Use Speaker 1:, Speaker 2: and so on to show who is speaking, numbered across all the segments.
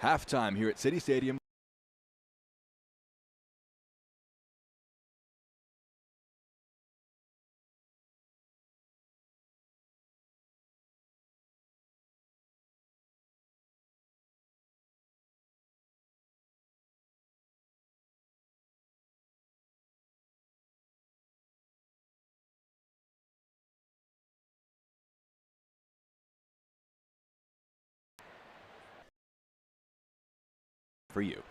Speaker 1: Halftime here at City Stadium. For you.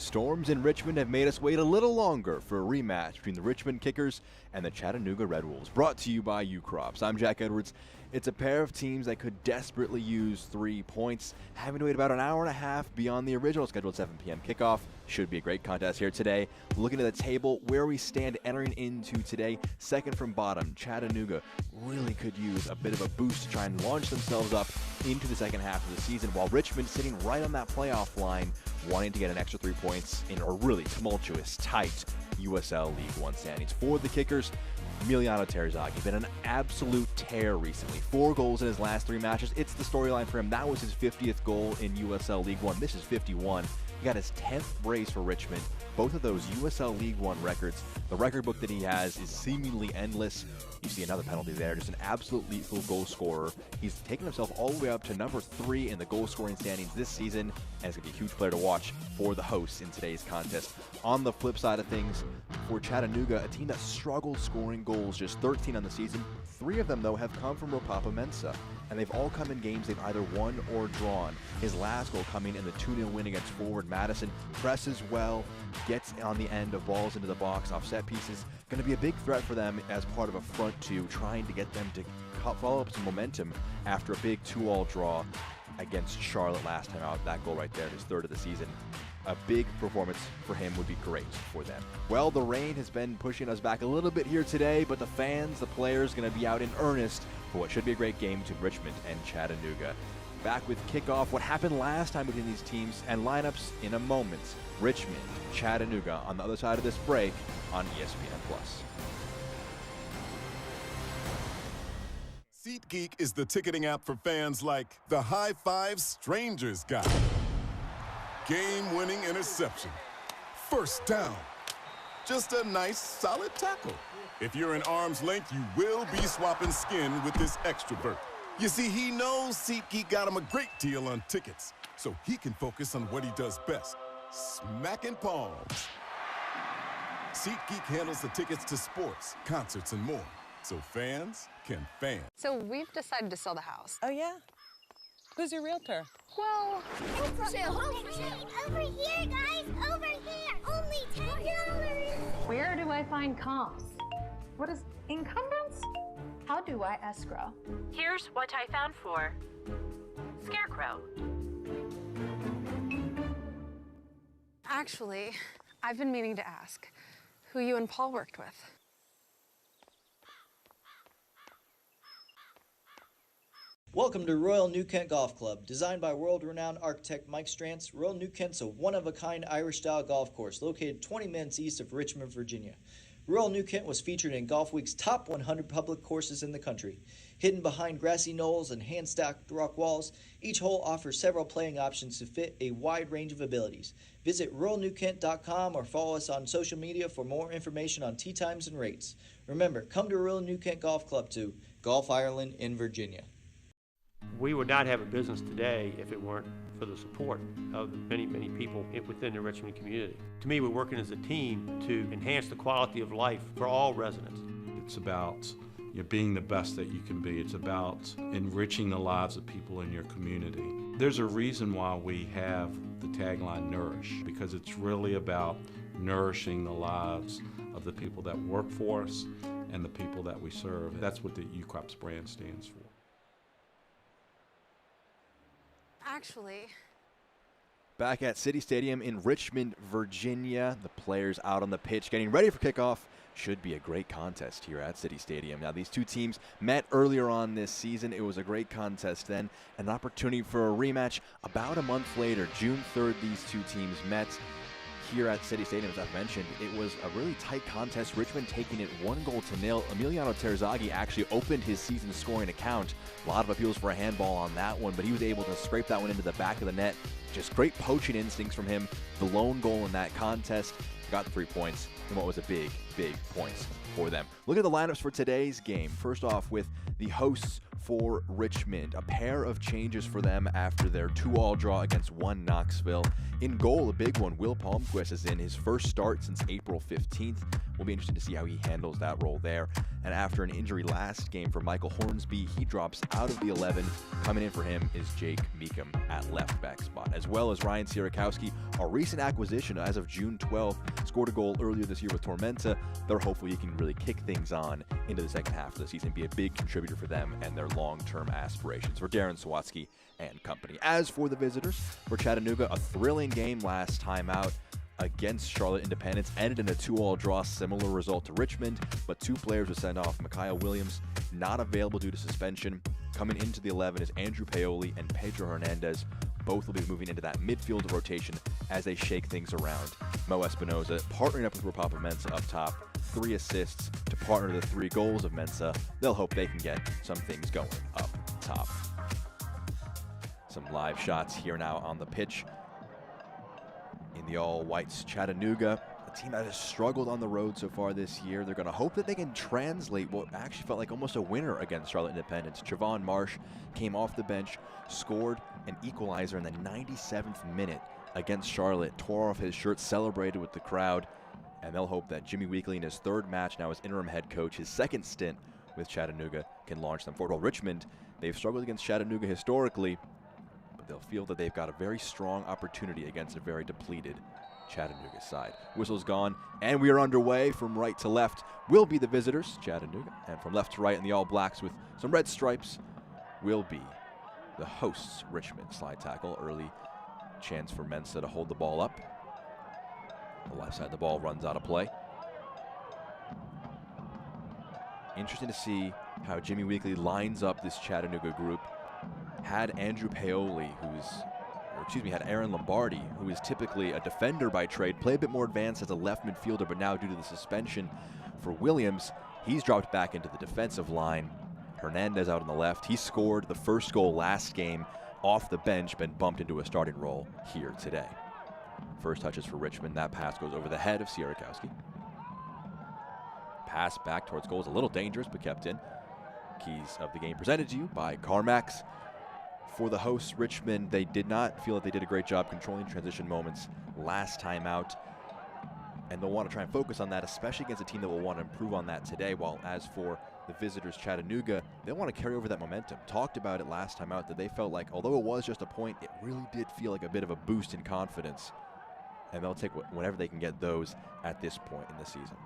Speaker 1: Storms in Richmond have made us wait a little longer for a rematch between the Richmond Kickers and the Chattanooga Red Wolves. Brought to you by UCrops. I'm Jack Edwards. It's a pair of teams that could desperately use 3 points, having to wait about an hour and a half beyond the original scheduled 7 p.m. kickoff. Should be a great contest here today. Looking at the table, where we stand entering into today, second from bottom, Chattanooga really could use a bit of a boost to try and launch themselves up into the second half of the season, while Richmond sitting right on that playoff line, wanting to get an extra 3 points in a really tumultuous, tight USL League One standings. For the Kickers, Emiliano Terzaghi been an absolute tear recently. 4 goals in his last 3 matches. It's the storyline for him. That was his 50th goal in USL League One. This is 51. He got his 10th brace for Richmond. Both of those USL League One records. The record book that he has is seemingly endless. You see another penalty there. Just an absolute lethal goal scorer. He's taken himself all the way up to number 3 in the goal scoring standings this season, and it's going to be a huge player to watch for the hosts in today's contest. On the flip side of things, for Chattanooga, a team that struggled scoring goals, just 13 on the season. 3 of them, though, have come from Ropapa Mensa, and they've all come in games they've either won or drawn. His last goal coming in the 2-0 win against Forward Madison. Presses well, gets on the end of balls into the box off set pieces. Going to be a big threat for them as part of a front two, trying to get them to follow up some momentum after a big 2-2 draw against Charlotte last time out. That goal right there, his 3rd of the season. A big performance for him would be great for them. Well, the rain has been pushing us back a little bit here today, but the fans, the players, going to be out in earnest for what should be a great game between Richmond and Chattanooga. Back with kickoff, what happened last time between these teams, and lineups in a moment. Richmond, Chattanooga on the other side of this break on ESPN+.
Speaker 2: SeatGeek is the ticketing app for fans like the High Five Strangers guy. Game-winning interception. First down. Just a nice, solid tackle. If you're in arm's length, you will be swapping skin with this extrovert. You see, he knows SeatGeek got him a great deal on tickets, so he can focus on what he does best, smacking palms. SeatGeek handles the tickets to sports, concerts, and more, so fans can fan.
Speaker 3: So we've decided to sell the house.
Speaker 4: Oh, yeah? Who's your realtor?
Speaker 3: Well,
Speaker 5: home for sale. Over here, guys, over here. Only $10.
Speaker 6: Where do I find comps? What is encumbrance? How do I escrow?
Speaker 7: Here's what I found for Scarecrow.
Speaker 3: actually, I've been meaning to ask who you and Paul worked with.
Speaker 8: Welcome to Royal New Kent Golf Club. Designed by world-renowned architect Mike Strantz, Royal New Kent's a one-of-a-kind Irish-style golf course located 20 minutes east of Richmond, Virginia. Royal New Kent was featured in Golf Week's top 100 public courses in the country. Hidden behind grassy knolls and hand-stacked rock walls, each hole offers several playing options to fit a wide range of abilities. Visit royalnewkent.com or follow us on social media for more information on tee times and rates. Remember, come to Royal New Kent Golf Club to Golf Ireland in Virginia.
Speaker 9: We would not have a business today if it weren't for the support of the many, many people within the Richmond community. To me, we're working as a team to enhance the quality of life for all residents.
Speaker 10: It's about being the best that you can be. It's about enriching the lives of people in your community. There's a reason why we have the tagline Nourish, because it's really about nourishing the lives of the people that work for us and the people that we serve. That's what the UCrops brand stands for.
Speaker 3: Actually,
Speaker 1: back at City Stadium in Richmond, Virginia, the players out on the pitch getting ready for kickoff. Should be a great contest here at City Stadium. Now, these two teams met earlier on this season. It was a great contest then. An opportunity for a rematch about a month later. June 3rd, these two teams met here at City Stadium. As I've mentioned, it was a really tight contest. Richmond taking it 1-0. Emiliano Terzaghi actually opened his season scoring account. A lot of appeals for a handball on that one, but he was able to scrape that one into the back of the net. Just great poaching instincts from him. The lone goal in that contest. Got the 3 points in what was a big points for them. Look at the lineups for today's game. First off, with the hosts for Richmond. A pair of changes for them after their 2-2 draw against 1 Knoxville. In goal, a big one, Will Palmquist is in his first start since April 15th. We'll be interested to see how he handles that role there. And after an injury last game for Michael Hornsby, he drops out of the 11. Coming in for him is Jake Meekum at left back spot, as well as Ryan Sierakowski, a recent acquisition as of June 12th, scored a goal earlier this year with Tormenta. They're hopeful he can really kick things on into the second half of the season, be a big contributor for them and their long-term aspirations for Darren Sawatsky and company. As for the visitors, for Chattanooga, a thrilling game last time out against Charlotte Independence, ended in a 2-2 draw, similar result to Richmond, but 2 players were sent off. Micaiah Williams, not available due to suspension. Coming into the 11 is Andrew Paoli and Pedro Hernandez. Both will be moving into that midfield rotation as they shake things around. Mo Espinoza partnering up with Rapapa Mensah up top. 3 assists to partner the 3 goals of Mensah. They'll hope they can get some things going up top. Some live shots here now on the pitch. In the all-whites, Chattanooga, a team that has struggled on the road so far this year. They're going to hope that they can translate what actually felt like almost a winner against Charlotte Independence. Javon Marsh came off the bench, scored an equalizer in the 97th minute against Charlotte, tore off his shirt, celebrated with the crowd, and they'll hope that Jimmy Weekley, in his 3rd match now as interim head coach, his 2nd stint with Chattanooga, can launch them forward. Well, Richmond, they've struggled against Chattanooga historically, they'll feel that they've got a very strong opportunity against a very depleted Chattanooga side. Whistle's gone, and we are underway. From right to left will be the visitors, Chattanooga, and from left to right in the all blacks with some red stripes will be the hosts, Richmond. Slide tackle, early chance for Mensah to hold the ball up. The left side of the ball runs out of play. Interesting to see how Jimmy Weekley lines up this Chattanooga group. Had Andrew Paoli, had Aaron Lombardi, who is typically a defender by trade, play a bit more advanced as a left midfielder, but now due to the suspension for Williams, he's dropped back into the defensive line. Hernandez out on the left. He scored the first goal last game off the bench, been bumped into a starting role here today. First touches for Richmond. That pass goes over the head of Sierakowski. Pass back towards goal is a little dangerous, but kept in. Keys of the game presented to you by CarMax. For the hosts, Richmond, they did not feel that they did a great job controlling transition moments last time out, and they'll want to try and focus on that, especially against a team that will want to improve on that today. While as for the visitors, Chattanooga, they want to carry over that momentum. Talked about it last time out that they felt like, although it was just a point, it really did feel like a bit of a boost in confidence, and they'll take whenever they can get those at this point in the season.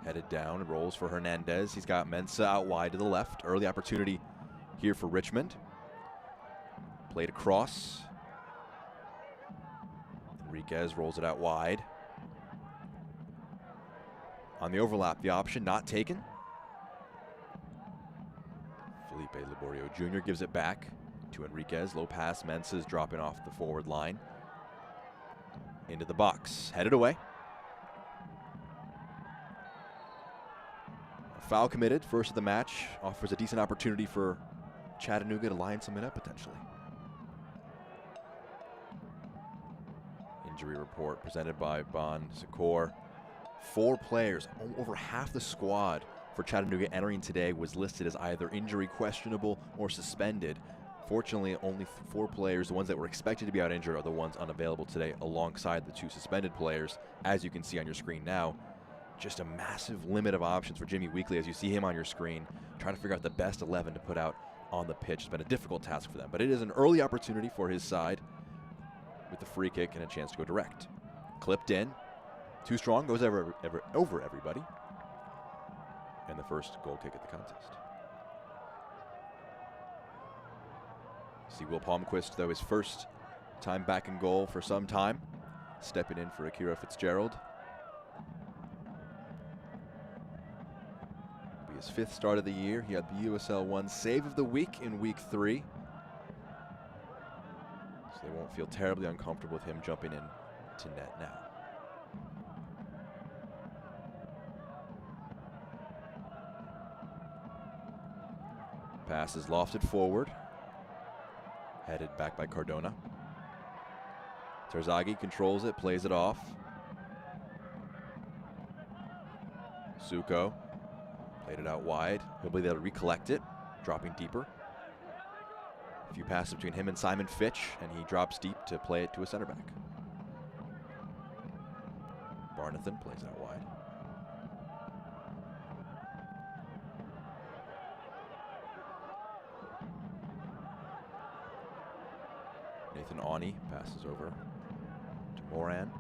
Speaker 1: Headed down, rolls for Hernandez. He's got Mensah out wide to the left. Early opportunity here for Richmond. Played across. Enriquez rolls it out wide. On the overlap, the option not taken. Felipe Laborio Jr. gives it back to Enriquez. Low pass, Mensah's dropping off the forward line. Into the box, headed away. Foul committed, first of the match, offers a decent opportunity for Chattanooga to line something up potentially. Injury report presented by Bon Secor. 4 players, over half the squad for Chattanooga entering today was listed as either injury questionable or suspended. Fortunately, only 4 players, the ones that were expected to be out injured, are the ones unavailable today alongside the 2 suspended players, as you can see on your screen now. Just a massive limit of options for Jimmy Weekley as you see him on your screen, trying to figure out the best 11 to put out on the pitch. It's been a difficult task for them, but it is an early opportunity for his side with the free kick and a chance to go direct. Clipped in, too strong, goes over everybody, and the first goal kick at the contest. See Will Palmquist, though, his first time back in goal for some time, stepping in for Akira Fitzgerald. His 5th start of the year. He had the USL 1 save of the week in week 3. So they won't feel terribly uncomfortable with him jumping in to net now. Pass is lofted forward. Headed back by Cardona. Terzaghi controls it, plays it off. Suko played it out wide. He'll be able to recollect it, dropping deeper. A few passes between him and Simon Fitch, and he drops deep to play it to a center back. Barnathan plays it out wide. Nathan Awney passes over to Moran.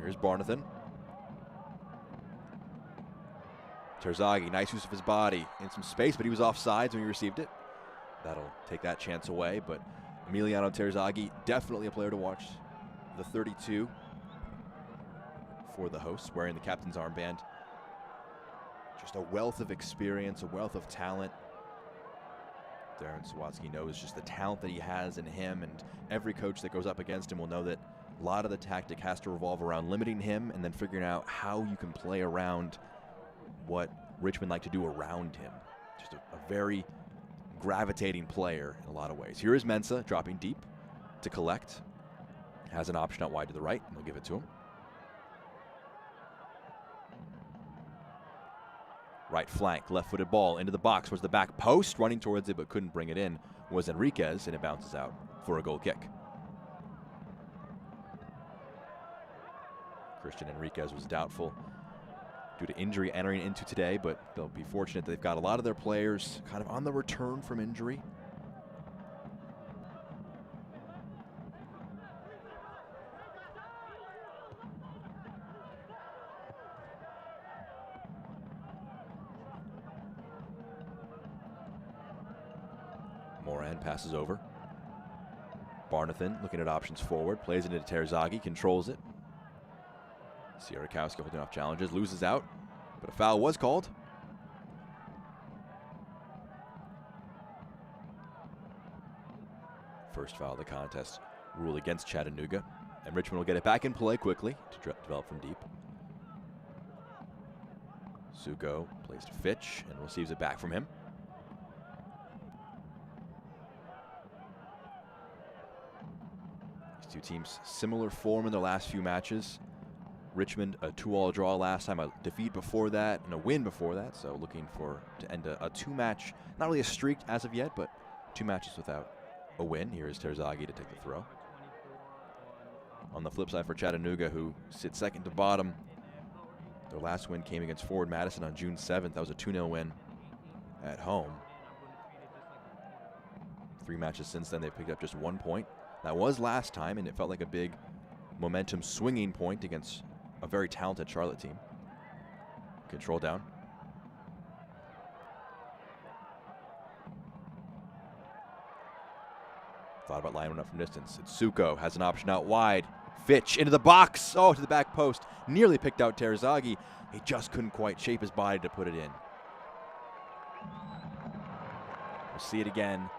Speaker 1: Here's Barnathan. Terzaghi, nice use of his body in some space, but he was offsides when he received it. That'll take that chance away, but Emiliano Terzaghi, definitely a player to watch. The 32 for the hosts, wearing the captain's armband. Just a wealth of experience, a wealth of talent. Darren Sawatsky knows just the talent that he has in him, and every coach that goes up against him will know that a lot of the tactic has to revolve around limiting him and then figuring out how you can play around what Richmond like to do around him. Just a very gravitating player in a lot of ways. Here is Mensah dropping deep to collect. Has an option out wide to the right, and they'll give it to him. Right flank, left-footed ball into the box towards the back post. Running towards it but couldn't bring it in was Enriquez, and it bounces out for a goal kick. Christian Enriquez was doubtful due to injury entering into today, but they'll be fortunate that they've got a lot of their players kind of on the return from injury. Moran passes over. Barnathan looking at options forward, plays it into Terzaghi, controls it. Sierakowski holding off challenges, loses out, but a foul was called. First foul of the contest rule against Chattanooga, and Richmond will get it back in play quickly to develop from deep. Suko plays to Fitch and receives it back from him. These two teams similar form in their last few matches. Richmond, a 2-2 draw last time, a defeat before that, and a win before that. So looking to end a 2-match, not really a streak as of yet, but 2 matches without a win. Here is Terzaghi to take the throw. On the flip side for Chattanooga, who sits second to bottom, their last win came against Forward Madison on June 7th. That was a 2-0 win at home. 3 matches since then, they've picked up just 1 point. That was last time, and it felt like a big momentum swinging point against a very talented Charlotte team. Control down. Thought about lining one up from distance. It's Suko, has an option out wide. Fitch into the box. Oh, to the back post. Nearly picked out Terzaghi. He just couldn't quite shape his body to put it in. We'll see it again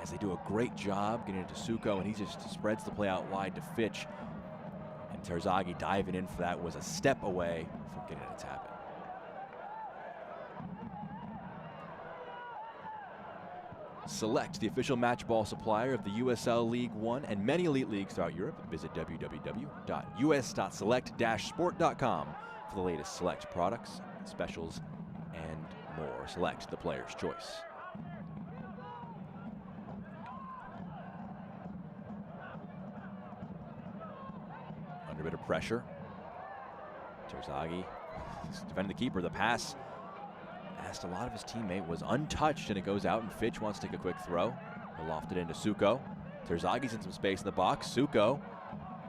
Speaker 1: as they do a great job getting it to Suko, and he just spreads the play out wide to Fitch. And Terzaghi diving in for that was a step away from getting it to tap it. Select, the official match ball supplier of the USL League One and many elite leagues throughout Europe. Visit www.us.select-sport.com for the latest Select products, specials, and more. Select, the player's choice. Under a bit of pressure. Terzaghi defending the keeper. The pass past a lot of his teammate was untouched, and it goes out, and Fitch wants to take a quick throw. He'll loft it into Suko. Terzaghi's in some space in the box. Suko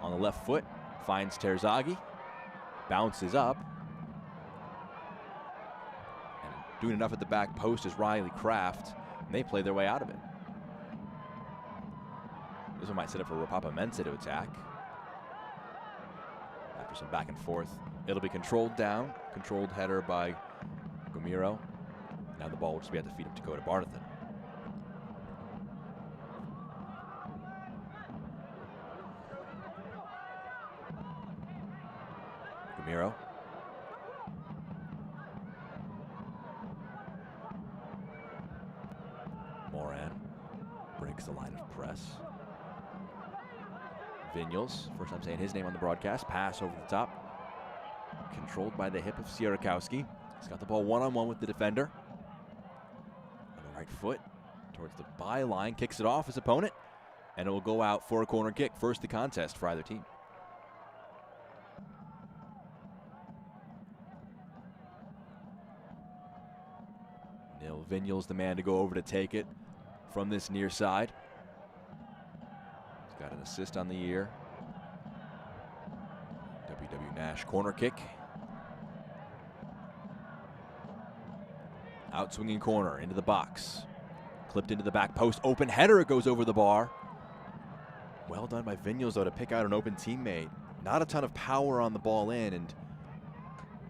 Speaker 1: on the left foot finds Terzaghi, bounces up, and doing enough at the back post is Riley Kraft, and they play their way out of it. This one might set up for Rapapa Mensah to attack. After some back and forth, it'll be controlled down. Controlled header by Gomiro. Now the ball will just be at the feet of Dakota Barnathan. Gomiro. Moran breaks the line of press. Vinyals, first time saying his name on the broadcast. Pass over the top. controlled by the hip of Sierakowski. He's got the ball one-on-one with the defender. On the right foot towards the byline, kicks it off his opponent, and it will go out for a corner kick. First the contest for either team. Neil Vignal's the man to go over to take it from this near side. He's got an assist on the year. W.W. Nash corner kick. Out swinging corner into the box. Clipped into the back post. Open header. It goes over the bar. Well done by Vignals, though, to pick out an open teammate. Not a ton of power on the ball in, and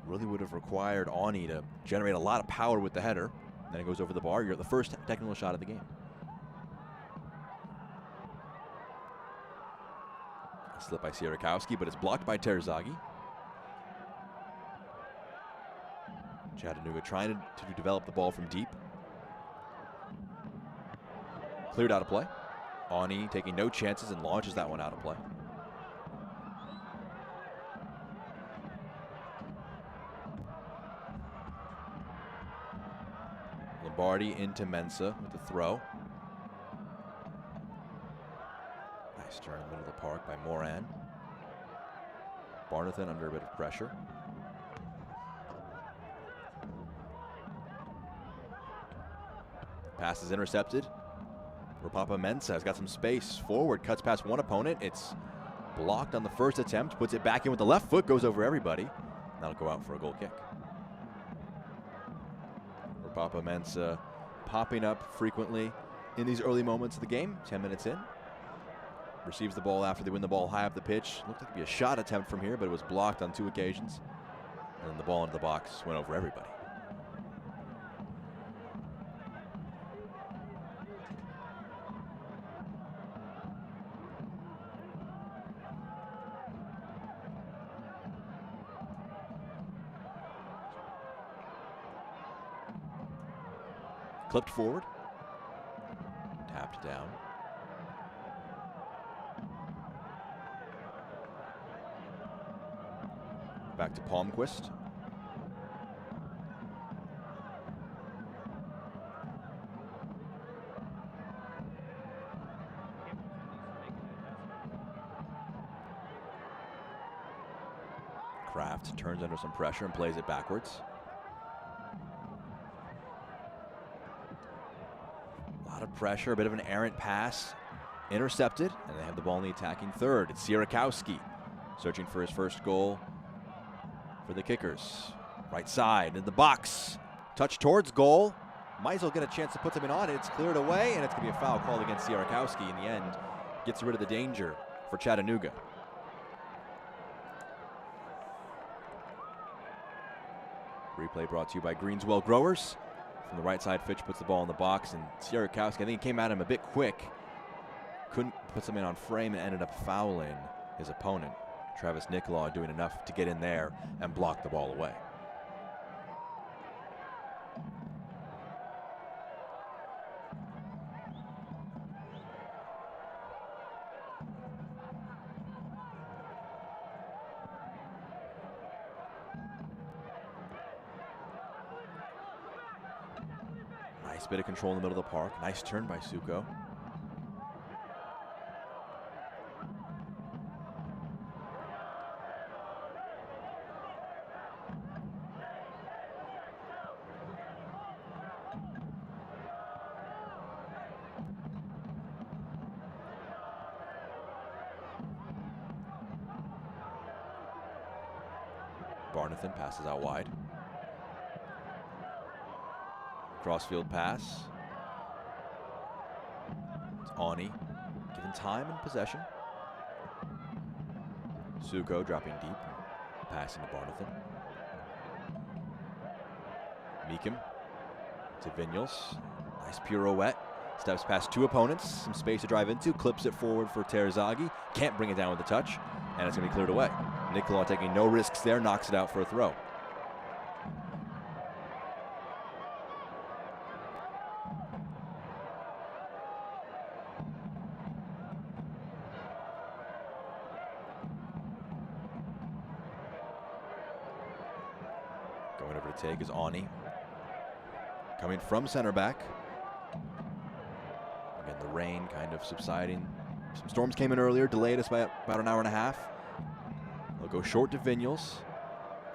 Speaker 1: really would have required Ani to generate a lot of power with the header. Then it goes over the bar. You're at the first technical shot of the game. A slip by Sierakowski, but it's blocked by Terzaghi. Chattanooga trying to develop the ball from deep. Cleared out of play. Ani taking no chances and launches that one out of play. Lombardi into Mensah with the throw. Nice turn in the middle of the park by Moran. Barnathan under a bit of pressure. Pass is intercepted. Rapapa Mensah has got some space forward, cuts past one opponent. It's blocked on the first attempt, puts it back in with the left foot, goes over everybody. That'll go out for a goal kick. Rapapa Mensah popping up frequently in these early moments of the game, 10 minutes in. Receives the ball after they win the ball high up the pitch. Looked like it'd be a shot attempt from here, but it was blocked on 2 occasions. And then the ball into the box went over everybody. Clipped forward. Tapped down. Back to Palmquist. Kraft turns under some pressure and plays it backwards. A lot of pressure, a bit of an errant pass. Intercepted, and they have the ball in the attacking third. It's Sierakowski searching for his first goal for the Kickers. Right side in the box. Touch towards goal. Might as well get a chance to put something on it. It's cleared away, and it's going to be a foul called against Sierakowski. In the end, gets rid of the danger for Chattanooga. Replay brought to you by Greenswell Growers. From the right side, Fitch puts the ball in the box, and Sierakowski, I think he came at him a bit quick. Couldn't put something on frame and ended up fouling his opponent. Travis Nicolau doing enough to get in there and block the ball away. Nice bit of control in the middle of the park. Nice turn by Suko. Barnathan passes out wide. Crossfield pass. It's Ani, given time and possession. Suko dropping deep, passing to Barnathan. Meekum to Vignals. Nice pirouette. Steps past 2 opponents, some space to drive into, clips it forward for Terzaghi. Can't bring it down with a touch, and it's going to be cleared away. Nicolau taking no risks there, knocks it out for a throw. take is Ani. Coming from center back. Again, the rain kind of subsiding. Some storms came in earlier, delayed us by about an hour and a half. They'll go short to Vinyals.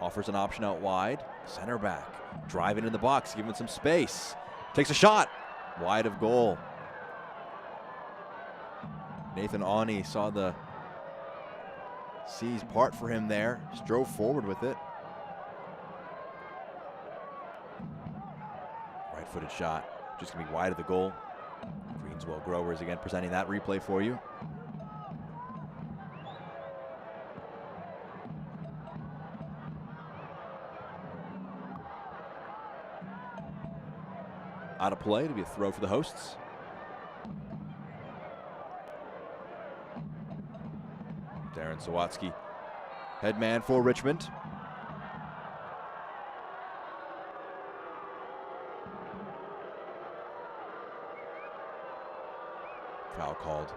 Speaker 1: Offers an option out wide. Center back. Driving in the box, giving some space. Takes a shot. Wide of goal. Nathan Ani saw the seas part for him there. Just drove forward with it. Right-footed shot. Just going to be wide of the goal. Greenswell Growers again presenting that replay for you. Out of play to be a throw for the hosts. Darren Sawatsky, head man for Richmond. Foul called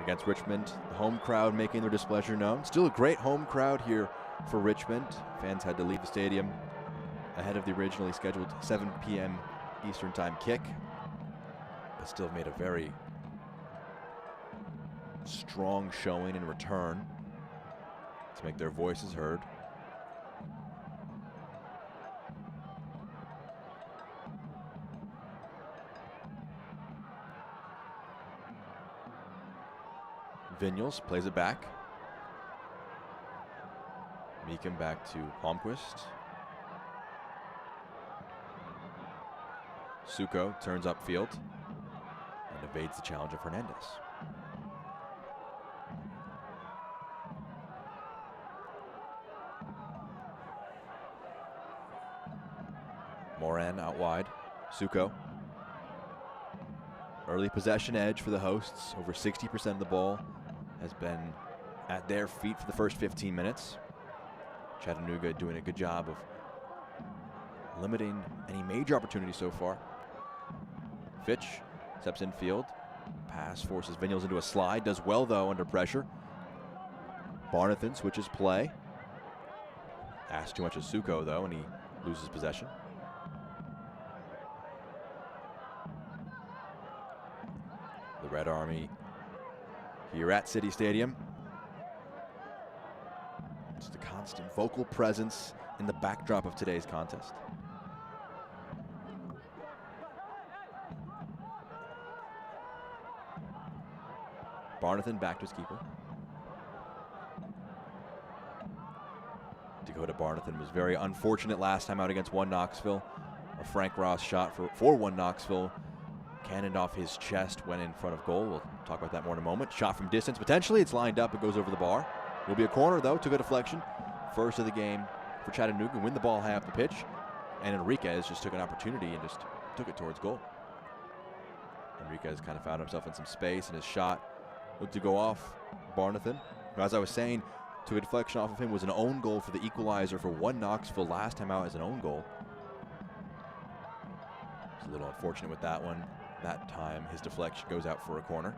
Speaker 1: against Richmond. The home crowd making their displeasure known. Still a great home crowd here for Richmond. Fans had to leave the stadium ahead of the originally scheduled 7 p.m. Eastern Time kick, but still made a very strong showing in return to make their voices heard. Vinyals plays it back. Meekin back to Palmquist. Suko turns upfield and evades the challenge of Hernandez. Moran out wide. Suko. Early possession edge for the hosts. Over 60% of the ball has been at their feet for the first 15 minutes. Chattanooga doing a good job of limiting any major opportunities so far. Fitch steps in field. Pass forces Vinyals into a slide. Does well, though, under pressure. Barnathan switches play. Asks too much of Suko, though, and he loses possession. The Red Army here at City Stadium. Just a constant vocal presence in the backdrop of today's contest. Barnathan back to his keeper. Dakota Barnathan was very unfortunate last time out against 1 Knoxville. A Frank Ross shot for 1 Knoxville. Cannoned off his chest, went in front of goal. We'll talk about that more in a moment. Shot from distance, potentially. It's lined up. It goes over the bar. Will be a corner, though. Took a deflection. First of the game for Chattanooga. Win the ball high up the pitch. And Enriquez just took an opportunity and just took it towards goal. Enriquez kind of found himself in some space, and his shot looked to go off Barnathan. But as I was saying, took a deflection off of him. Was an own goal for the equalizer for 1 Knoxville last time out as an own goal. It's a little unfortunate with that one. That time his deflection goes out for a corner.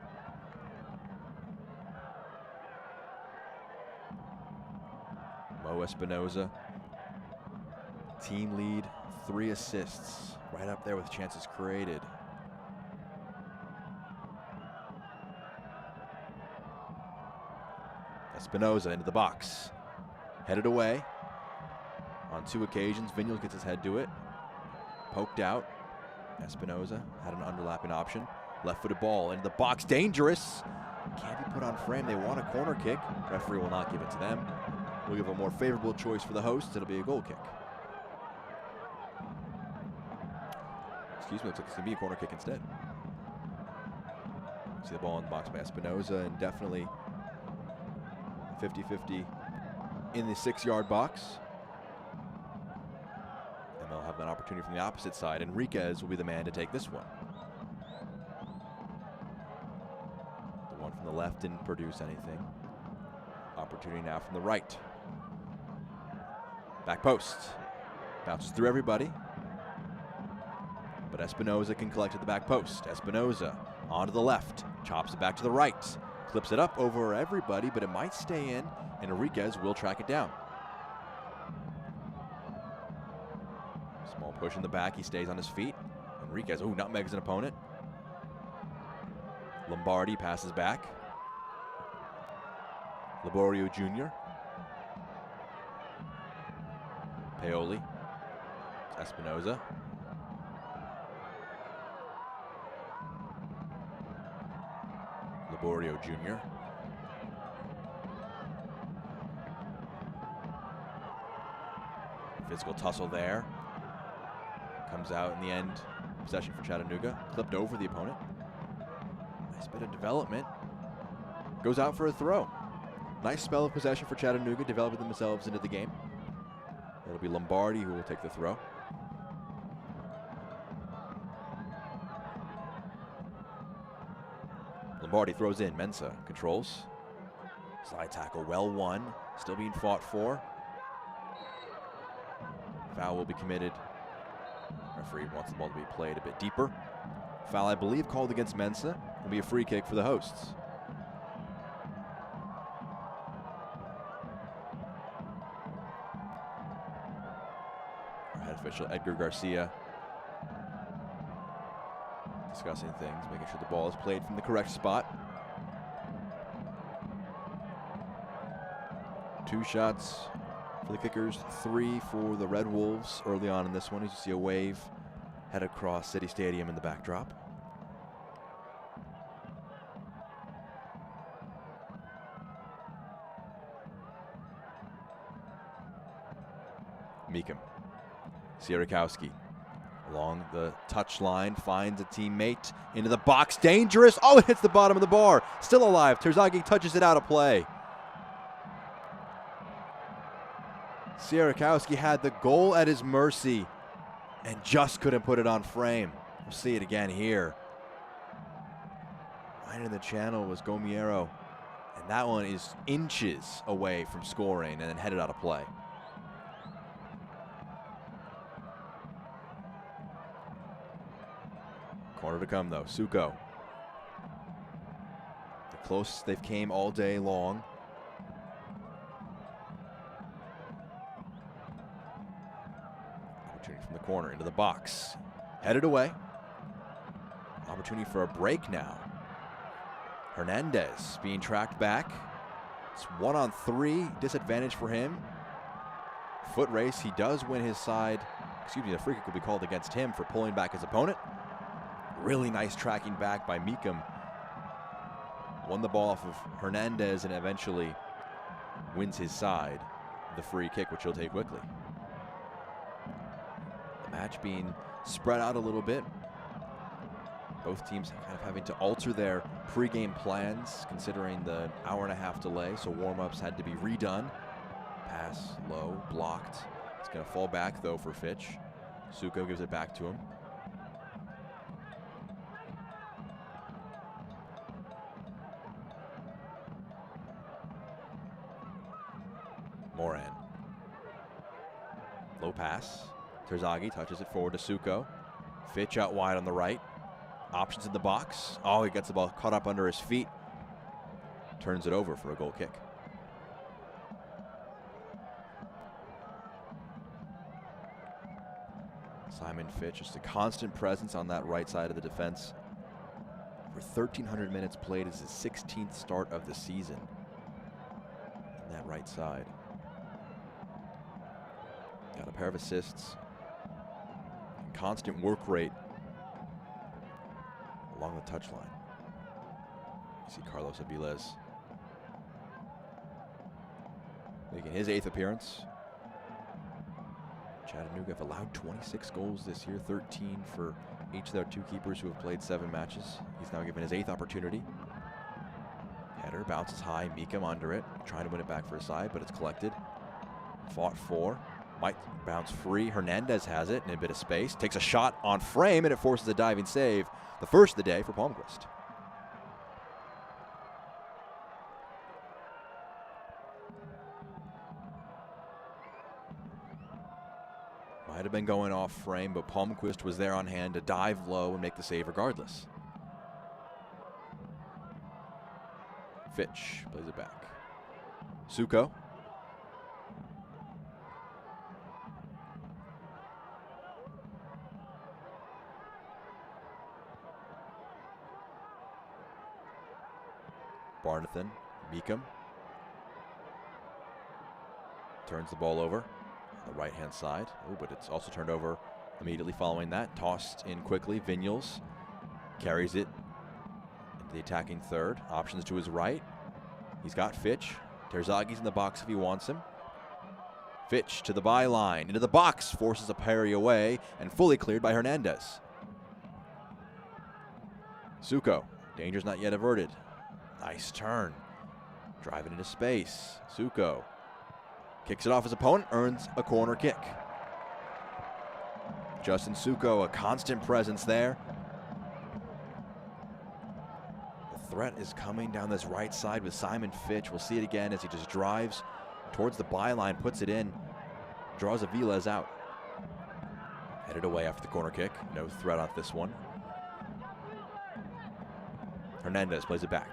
Speaker 1: Mo Espinoza, team lead, 3 assists, right up there with chances created. Espinoza into the box, headed away. On 2 occasions, Vinyals gets his head to it, poked out. Espinoza had an underlapping option. Left-footed ball into the box, dangerous. Can't be put on frame. They want a corner kick. Referee will not give it to them. We'll give a more favorable choice for the hosts. It'll be a goal kick. Excuse me, looks like it's going to be a corner kick instead. See the ball in the box by Espinoza, and definitely 50-50 in the 6-yard box. And they'll have an opportunity from the opposite side. Enriquez will be the man to take this one. The one from the left didn't produce anything. Opportunity now from the right. Back post. Bounces through everybody. But Espinoza can collect at the back post. Espinoza onto the left. Chops it back to the right. Clips it up over everybody, but it might stay in, and Enriquez will track it down. Pushing the back, he stays on his feet. Enriquez, nutmegs an opponent. Lombardi passes back. Laborio Jr. Paoli. Espinoza. Laborio Jr. Physical tussle there. Comes out in the end. Possession for Chattanooga. Clipped over the opponent. Nice bit of development. Goes out for a throw. Nice spell of possession for Chattanooga, developing themselves into the game. It'll be Lombardi who will take the throw. Lombardi throws in. Mensah controls. Slide tackle well won. Still being fought for. Foul will be committed. Referee wants the ball to be played a bit deeper. Foul, I believe, called against Mensah. Will be a free kick for the hosts. Our head official, Edgar Garcia, discussing things, making sure the ball is played from the correct spot. 2 shots for the Kickers, 3 for the Red Wolves early on in this one, as you see a wave head across City Stadium in the backdrop. Meekum. Sierakowski along the touch line, finds a teammate into the box. Dangerous. Oh, it hits the bottom of the bar. Still alive. Terzaghi touches it out of play. Sierakowski had the goal at his mercy and just couldn't put it on frame. We'll see it again here. Right in the channel was Gomiero, and that one is inches away from scoring and then headed out of play. Corner to come though, Suko. The closest they've came all day long. Opportunity from the corner into the box. Headed away. Opportunity for a break now. Hernandez being tracked back. It's 1-on-3, disadvantage for him. Foot race, he does win his side. The free kick will be called against him for pulling back his opponent. Really nice tracking back by Meekum. Won the ball off of Hernandez and eventually wins his side. The free kick, which he'll take quickly. The match being spread out a little bit. Both teams kind of having to alter their pregame plans considering the hour-and-a-half delay, so warm-ups had to be redone. Pass low, blocked. It's going to fall back though for Fitch. Suko gives it back to him. Moran. Low pass. Terzaghi touches it forward to Suko. Fitch out wide on the right. Options in the box. Oh, he gets the ball caught up under his feet. Turns it over for a goal kick. Simon Fitch, just a constant presence on that right side of the defense. For 1,300 minutes played, is his 16th start of the season on that right side. Got a pair of assists. Constant work rate along the touchline. You see Carlos Aviles making his 8th appearance. Chattanooga have allowed 26 goals this year, 13 for each of their 2 keepers who have played 7 matches. He's now given his 8th opportunity. Header bounces high, Meekum under it, trying to win it back for a side, but it's collected. Fought for. Might bounce free. Hernandez has it in a bit of space. Takes a shot on frame, and it forces a diving save. The first of the day for Palmquist. Might have been going off frame, but Palmquist was there on hand to dive low and make the save regardless. Fitch plays it back. Suko. Barnathan, Meekum. Turns the ball over on the right-hand side. Oh, but it's also turned over immediately following that. Tossed in quickly. Vinyals carries it into the attacking third. Options to his right. He's got Fitch. Terzagi's in the box if he wants him. Fitch to the byline. Into the box. Forces a parry away and fully cleared by Hernandez. Suko. Danger's not yet averted. Nice turn. Driving into space. Suko kicks it off his opponent, earns a corner kick. Justin Suko, a constant presence there. The threat is coming down this right side with Simon Fitch. We'll see it again as he just drives towards the byline, puts it in, draws Aviles out. Headed away after the corner kick. No threat off this one. Hernandez plays it back.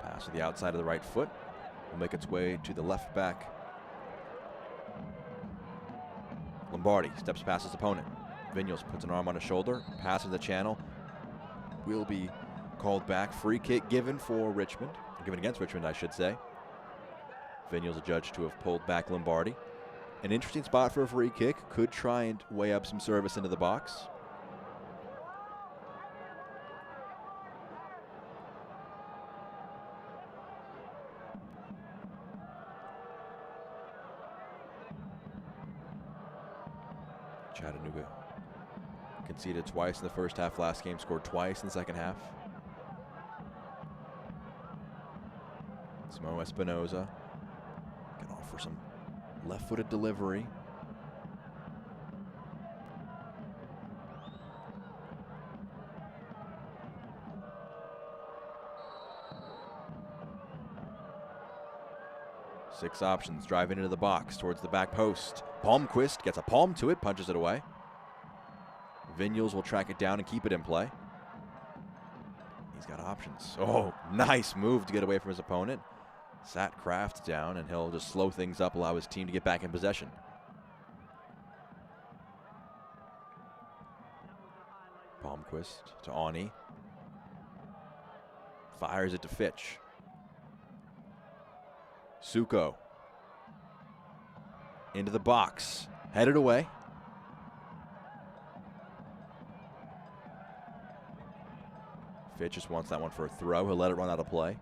Speaker 1: Pass to the outside of the right foot. Will make its way to the left back. Lombardi steps past his opponent. Vinyals puts an arm on his shoulder. Pass in the channel. Will be called back. Free kick given for Richmond. Given against Richmond, I should say. Vinyals adjudged to have pulled back Lombardi. An interesting spot for a free kick. Could try and weigh up some service into the box. Chattanooga conceded twice in the first half last game, scored twice in the second half. Smo Espinoza can offer some left-footed delivery. Six options, driving into the box towards the back post. Palmquist gets a palm to it, punches it away. Vinyals will track it down and keep it in play. He's got options. Oh, nice move to get away from his opponent. Sat Kraft down, and he'll just slow things up, allow his team to get back in possession. Palmquist to Ani. Fires it to Fitch. Suko into the box, headed away. Fitch just wants that one for a throw. He'll let it run out of play.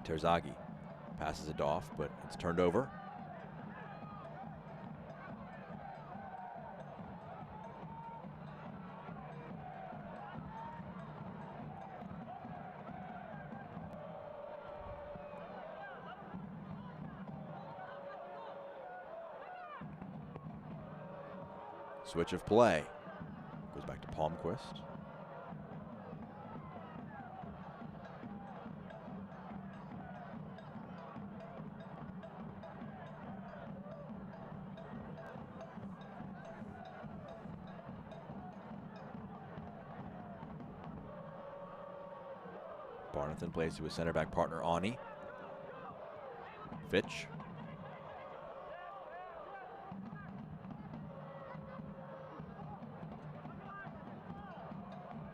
Speaker 1: Terzaghi passes it off, but it's turned over. Switch of play. Goes back to Palmquist. Barnathan plays to his center back partner, Ani. Fitch.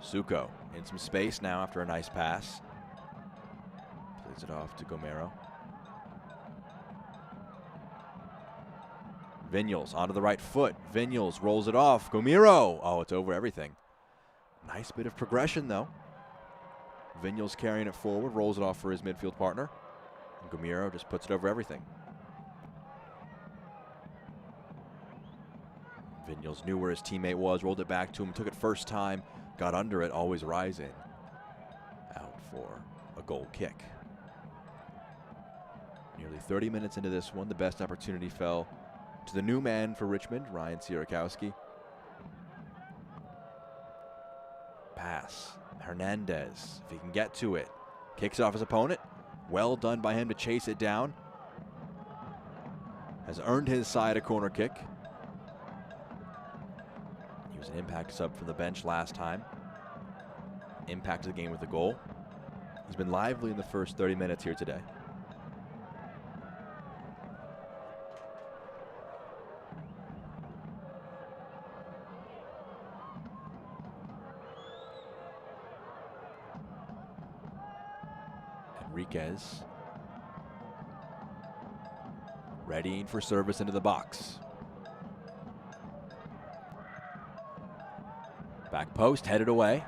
Speaker 1: Suko in some space now after a nice pass. Plays it off to Gomero. Vinyals onto the right foot. Vinyals rolls it off. Gomero. Oh, it's over everything. Nice bit of progression, though. Vinyals carrying it forward, rolls it off for his midfield partner. And Gomero just puts it over everything. Vinyals knew where his teammate was, rolled it back to him, took it first time, got under it, always rising. Out for a goal kick. Nearly 30 minutes into this one, the best opportunity fell to the new man for Richmond, Ryan Sierakowski. pass. Hernandez, if he can get to it, kicks off his opponent. Well done by him to chase it down. Has earned his side a corner kick. He was an impact sub from the bench last time. Impacted the game with a goal. He's been lively in the first 30 minutes here today. Enriquez. Readying for service into the box. Back post, headed away.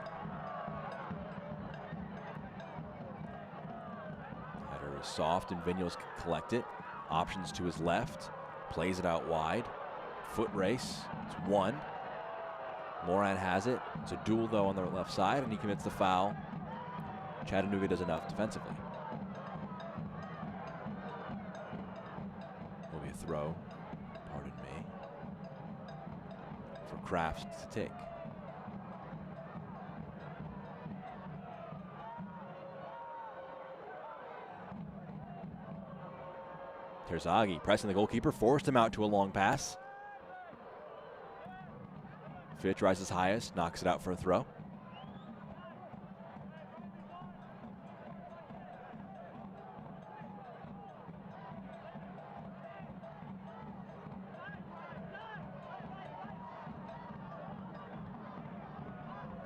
Speaker 1: Header is soft and Vinyals can collect it. Options to his left. Plays it out wide. Foot race. It's one. Moran has it. It's a duel though on the left side and he commits the foul. Chattanooga does enough defensively. Will be a throw, pardon me, for Kraft to take. Terzaghi pressing the goalkeeper, forced him out to a long pass. Fitch rises highest, knocks it out for a throw.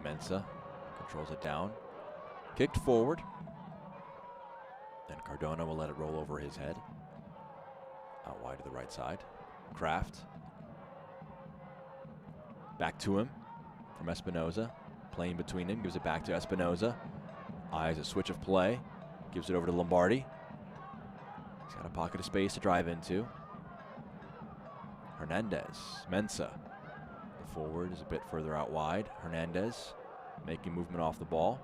Speaker 1: Mensa controls it down. Kicked forward. And Cardona will let it roll over his head. Out wide to the right side. Kraft. Back to him from Espinoza. Playing between them. Gives it back to Espinoza. Eyes a switch of play. Gives it over to Lombardi. He's got a pocket of space to drive into. Hernandez. Mensa. The forward is a bit further out wide. Hernandez making movement off the ball.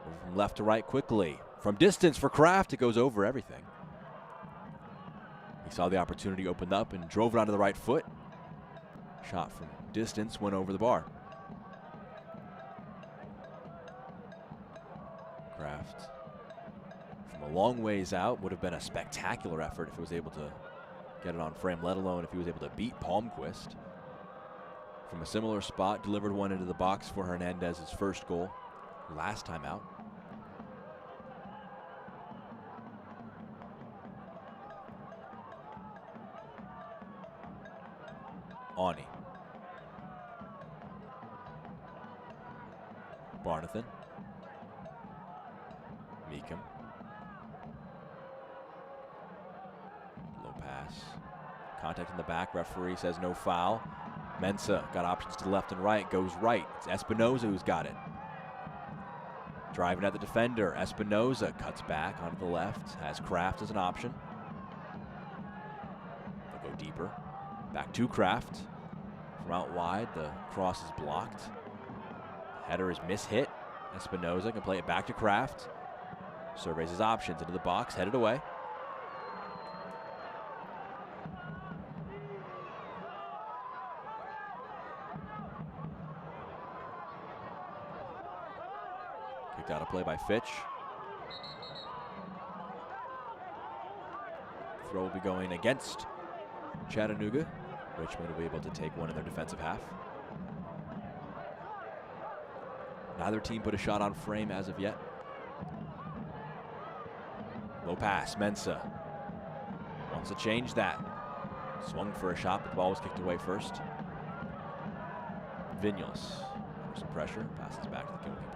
Speaker 1: Over from left to right quickly. From distance for Kraft, it goes over everything. He saw the opportunity open up and drove it onto the right foot. Shot from distance went over the bar. Kraft from a long ways out would have been a spectacular effort if he was able to get it on frame, let alone if he was able to beat Palmquist. From a similar spot, delivered one into the box for Hernandez's first goal last time out. Awney. Barnathan. Meekum. Low pass. Contact in the back. Referee says no foul. Mensa got options to the left and right. Goes right. It's Espinoza who's got it. Driving at the defender. Espinoza cuts back onto the left. Has Kraft as an option. They'll go deeper. Back to Kraft. From out wide, the cross is blocked. Header is mishit. Espinoza can play it back to Kraft. Surveys his options into the box, headed away. Kicked out of play by Fitch. Throw will be going against Chattanooga. Richmond will be able to take one in their defensive half. Neither team put a shot on frame as of yet. Low pass, Mensa wants to change that. Swung for a shot, but the ball was kicked away first. Vinyals under some pressure, passes back to the goalkeeper.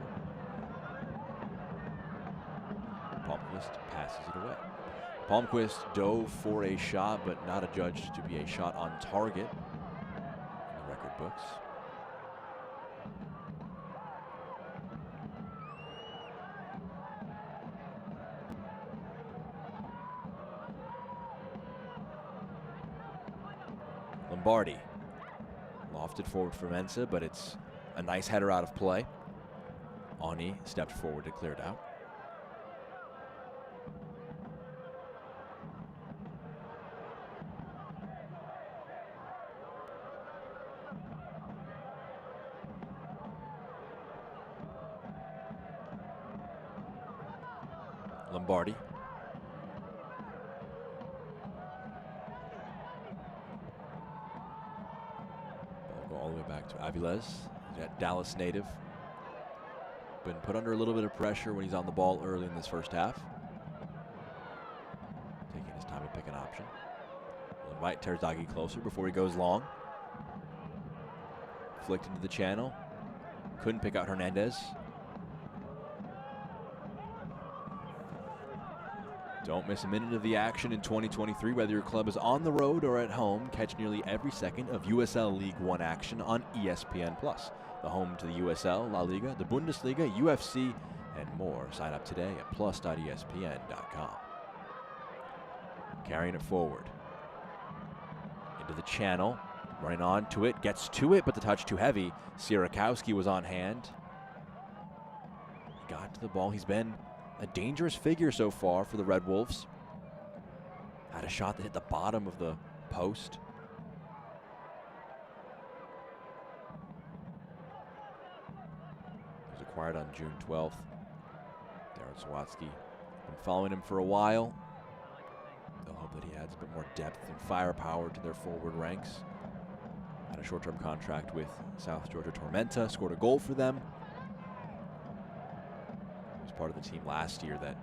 Speaker 1: Palmquist passes it away. Palmquist dove for a shot, but not adjudged to be a shot on target in the record books. Lombardi lofted forward for Mensa, but it's a nice header out of play. Awney stepped forward to clear it out. Lombardi. Ball go all the way back to Aviles, that Dallas native. Been put under a little bit of pressure when he's on the ball early in this first half. Taking his time to pick an option. We'll invite Terzaghi closer before he goes long. Flicked into the channel. Couldn't pick out Hernandez. Don't miss a minute of the action in 2023, whether your club is on the road or at home. Catch nearly every second of USL League One action on ESPN+, the home to the USL, La Liga, the Bundesliga, UFC, and more. Sign up today at plus.espn.com. Carrying it forward. Into the channel. Running on to it. Gets to it, but the touch too heavy. Sierakowski was on hand. He got to the ball. He's been a dangerous figure so far for the Red Wolves. Had a shot that hit the bottom of the post. He was acquired on June 12th. Darren Sawatsky been following him for a while. They'll hope that he adds a bit more depth and firepower to their forward ranks. Had a short-term contract with South Georgia Tormenta, scored a goal for them. He was part of the team last year that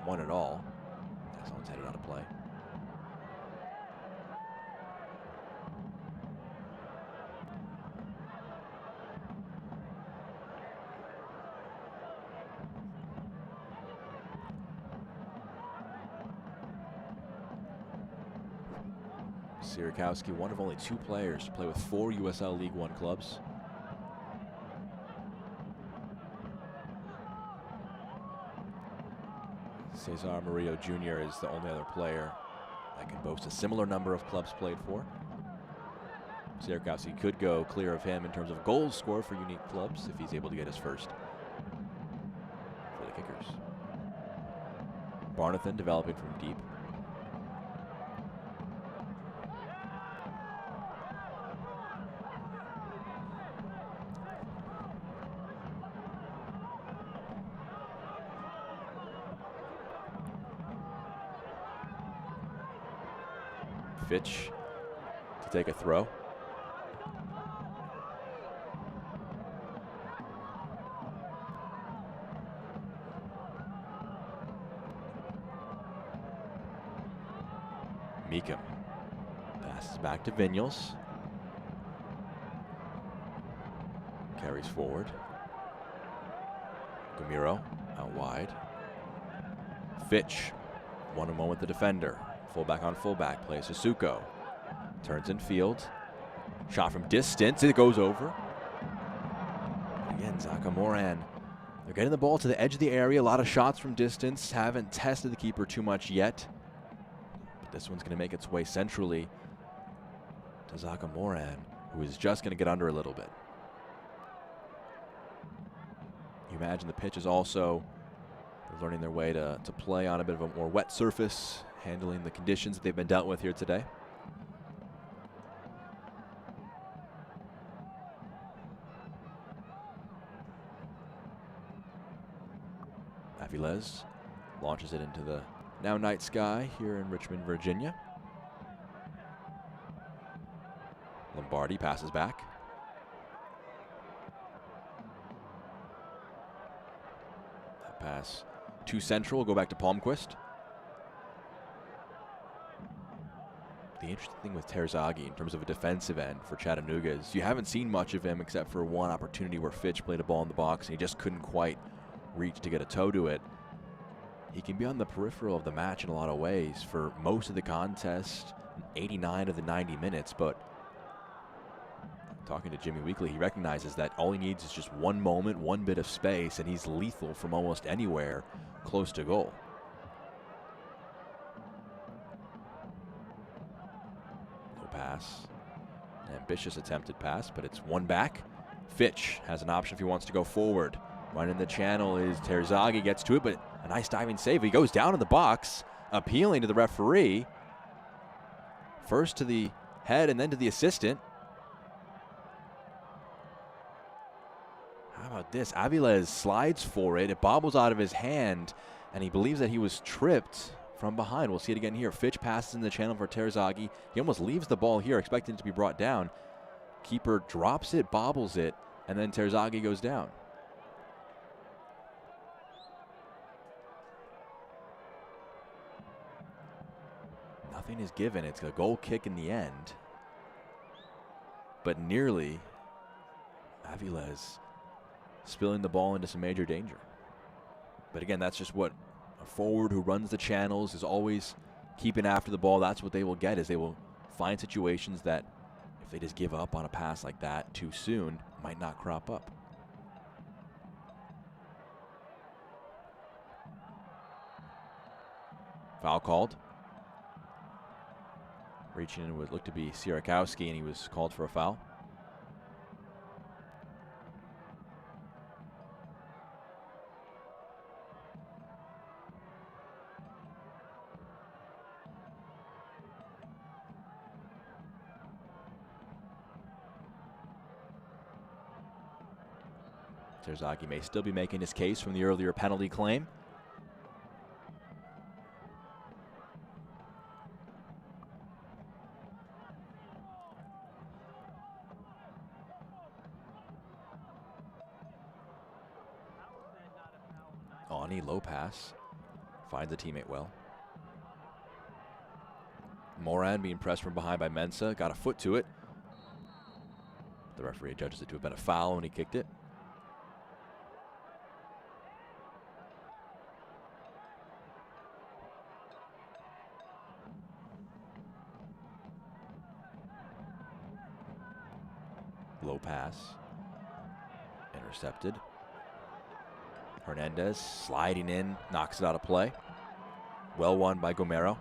Speaker 1: won it all. Someone's headed out of play. Sierakowski, one of only 2 players to play with 4 USL League One clubs. Cesar Murillo Jr. is the only other player that can boast a similar number of clubs played for. Sierakowski could go clear of him in terms of goals scored for unique clubs if he's able to get his first for the Kickers. Barnathan developing from deep. Fitch to take a throw. Meekum passes back to Vinyals. Carries forward. Gamiro out wide. Fitch one-on-one with the defender. Fullback on fullback, plays Sissoko. Turns in field. Shot from distance, it goes over. Again, Zaka Moran. They're getting the ball to the edge of the area. A lot of shots from distance. Haven't tested the keeper too much yet. But this one's going to make its way centrally to Zaka Moran, who is just going to get under a little bit. You imagine the pitch is also learning their way to play on a bit of a more wet surface, handling the conditions that they've been dealt with here today. Aviles launches it into the now night sky here in Richmond, Virginia. Lombardi passes back. That pass to central, will go back to Palmquist. The interesting thing with Terzaghi in terms of a defensive end for Chattanooga is you haven't seen much of him except for one opportunity where Fitch played a ball in the box and he just couldn't quite reach to get a toe to it. He can be on the peripheral of the match in a lot of ways for most of the contest, 89 of the 90 minutes, but talking to Jimmy Weekly, he recognizes that all he needs is just one moment, one bit of space, and he's lethal from almost anywhere close to goal. Pass. An ambitious attempted pass, but it's one back. Fitch has an option if he wants to go forward. Running the channel is Terzaghi, gets to it, but a nice diving save. He goes down in the box, appealing to the referee. First to the head and then to the assistant. How about this? Aviles slides for it. It bobbles out of his hand, and he believes that he was tripped from behind. We'll see it again here. Fitch passes in the channel for Terzaghi. He almost leaves the ball here, expecting it to be brought down. Keeper drops it, bobbles it, and then Terzaghi goes down. Nothing is given. It's a goal kick in the end. But nearly, Aviles spilling the ball into some major danger. But again, that's just what a forward who runs the channels is always keeping after the ball. That's what they will get, is they will find situations that if they just give up on a pass like that too soon, might not crop up. Foul called. Reaching in would look to be Sierakowski, and he was called for a foul. Terzaghi may still be making his case from the earlier penalty claim. Ani, low pass, finds a teammate well. Moran being pressed from behind by Mensah, got a foot to it. The referee judges it to have been a foul when he kicked it. Low pass, intercepted. Hernandez sliding in, knocks it out of play. Well won by Gomero.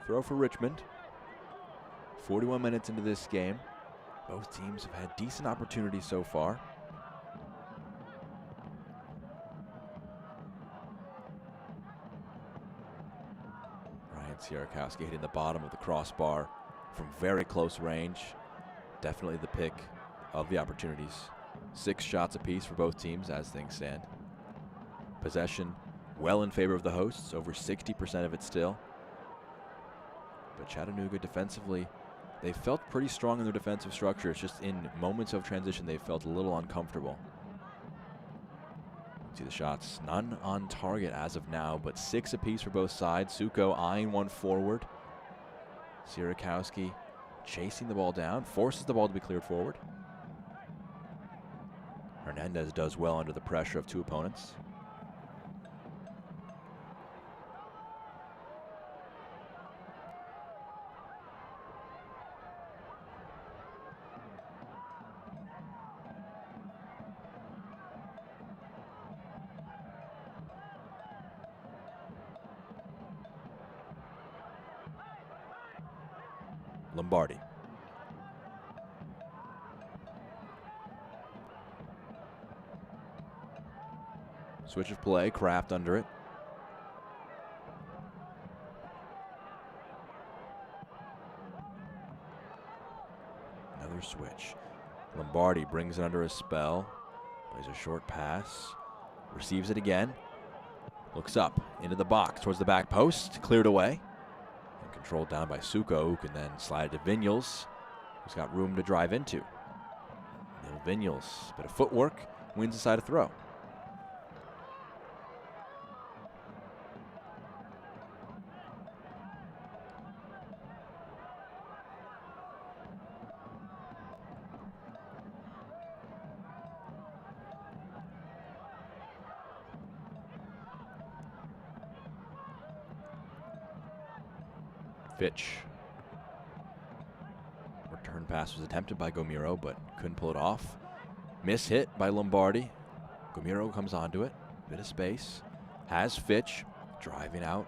Speaker 1: Throw for Richmond. 41 minutes into this game. Both teams have had decent opportunities so far. Ryan Sierakowski hitting the bottom of the crossbar from very close range. Definitely the pick of the opportunities. 6 shots apiece for both teams as things stand. Possession well in favor of the hosts, over 60% of it still. But Chattanooga defensively, they felt pretty strong in their defensive structure. It's just in moments of transition they felt a little uncomfortable. See the shots, none on target as of now, but 6 apiece for both sides. Suko eyeing one forward. Sierakowski chasing the ball down, forces the ball to be cleared forward. Hernandez does well under the pressure of 2 opponents. Lombardi. Switch of play, Kraft under it. Another switch. Lombardi brings it under a spell, plays a short pass, receives it again, looks up into the box towards the back post, cleared away. Controlled down by Suko, who can then slide to Vinyals, who's got room to drive into. Vinyals, bit of footwork, wins the side of throw. Fitch. Return pass was attempted by Gomero, but couldn't pull it off. Miss hit by Lombardi. Gomero comes onto it. Bit of space. Has Fitch driving out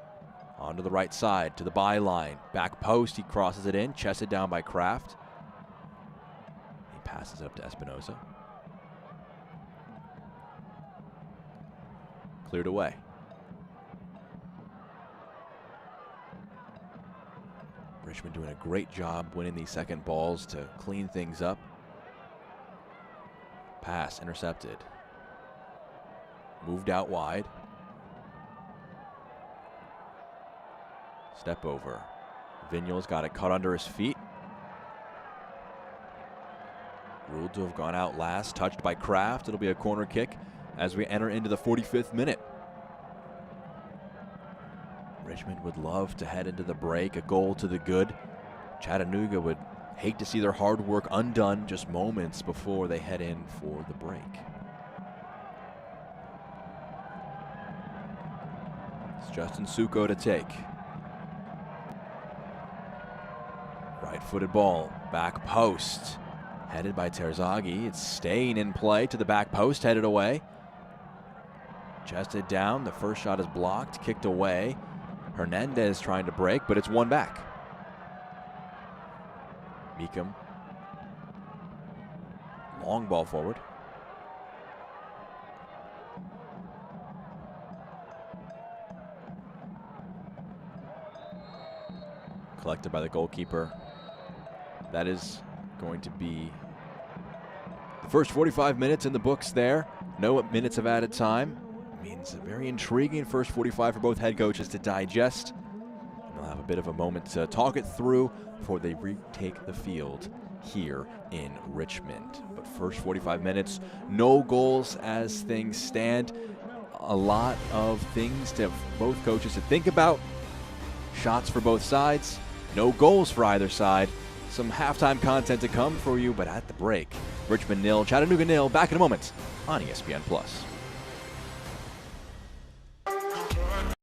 Speaker 1: onto the right side to the byline. Back post, he crosses it in. Chested down by Kraft. He passes it up to Espinoza. Cleared away. Richmond doing a great job winning these second balls to clean things up. Pass intercepted. Moved out wide. Step over. Vigneault's got it cut under his feet. Ruled to have gone out last, touched by Kraft. It'll be a corner kick as we enter into the 45th minute. Richmond would love to head into the break, a goal to the good. Chattanooga would hate to see their hard work undone just moments before they head in for the break. It's Justin Suko to take. Right-footed ball, back post. Headed by Terzaghi. It's staying in play to the back post, headed away. Chested down, the first shot is blocked, kicked away. Hernandez trying to break, but it's one back. Meekum. Long ball forward. Collected by the goalkeeper. That is going to be the first 45 minutes in the books there. No minutes of added time. Means a very intriguing first 45 for both head coaches to digest. And they'll have a bit of a moment to talk it through before they retake the field here in Richmond. But first 45 minutes, no goals as things stand. A lot of things to both coaches to think about. Shots for both sides. No goals for either side. Some halftime content to come for you, but at the break, Richmond 0, Chattanooga 0. Back in a moment on ESPN+.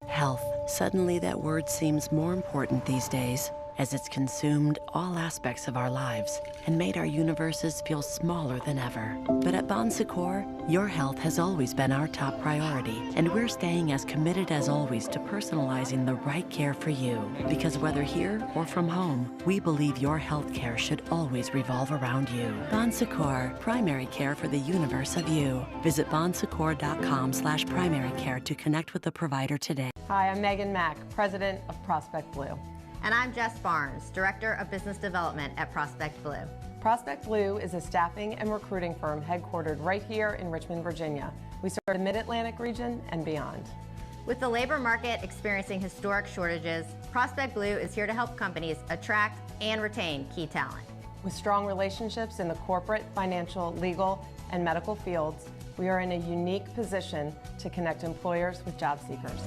Speaker 11: Health. Suddenly that word seems more important these days, as it's consumed all aspects of our lives and made our universes feel smaller than ever. But at Bon Secours, your health has always been our top priority, and we're staying as committed as always to personalizing the right care for you. Because whether here or from home, we believe your health care should always revolve around you. Bon Secours, primary care for the universe of you. Visit bonsecours.com/primary care to connect with the provider today.
Speaker 12: Hi, I'm Megan Mack, president of Prospect Blue.
Speaker 13: And I'm Jess Barnes, Director of Business Development at Prospect Blue.
Speaker 12: Prospect Blue is a staffing and recruiting firm headquartered right here in Richmond, Virginia. We serve the Mid-Atlantic region and beyond.
Speaker 13: With the labor market experiencing historic shortages, Prospect Blue is here to help companies attract and retain key talent.
Speaker 12: With strong relationships in the corporate, financial, legal, and medical fields, we are in a unique position to connect employers with job seekers.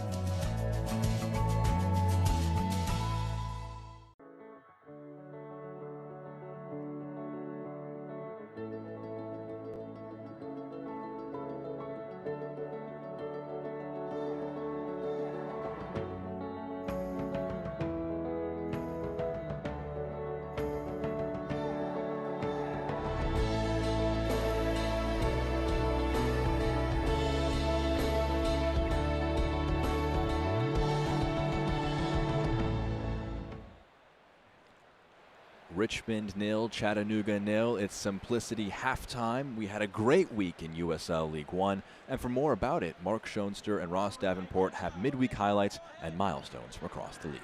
Speaker 1: Richmond 0, Chattanooga 0. It's Simplicity halftime. We had a great week in USL League One. And for more about it, Mark Schoenster and Ross Davenport have midweek highlights and milestones from across the league.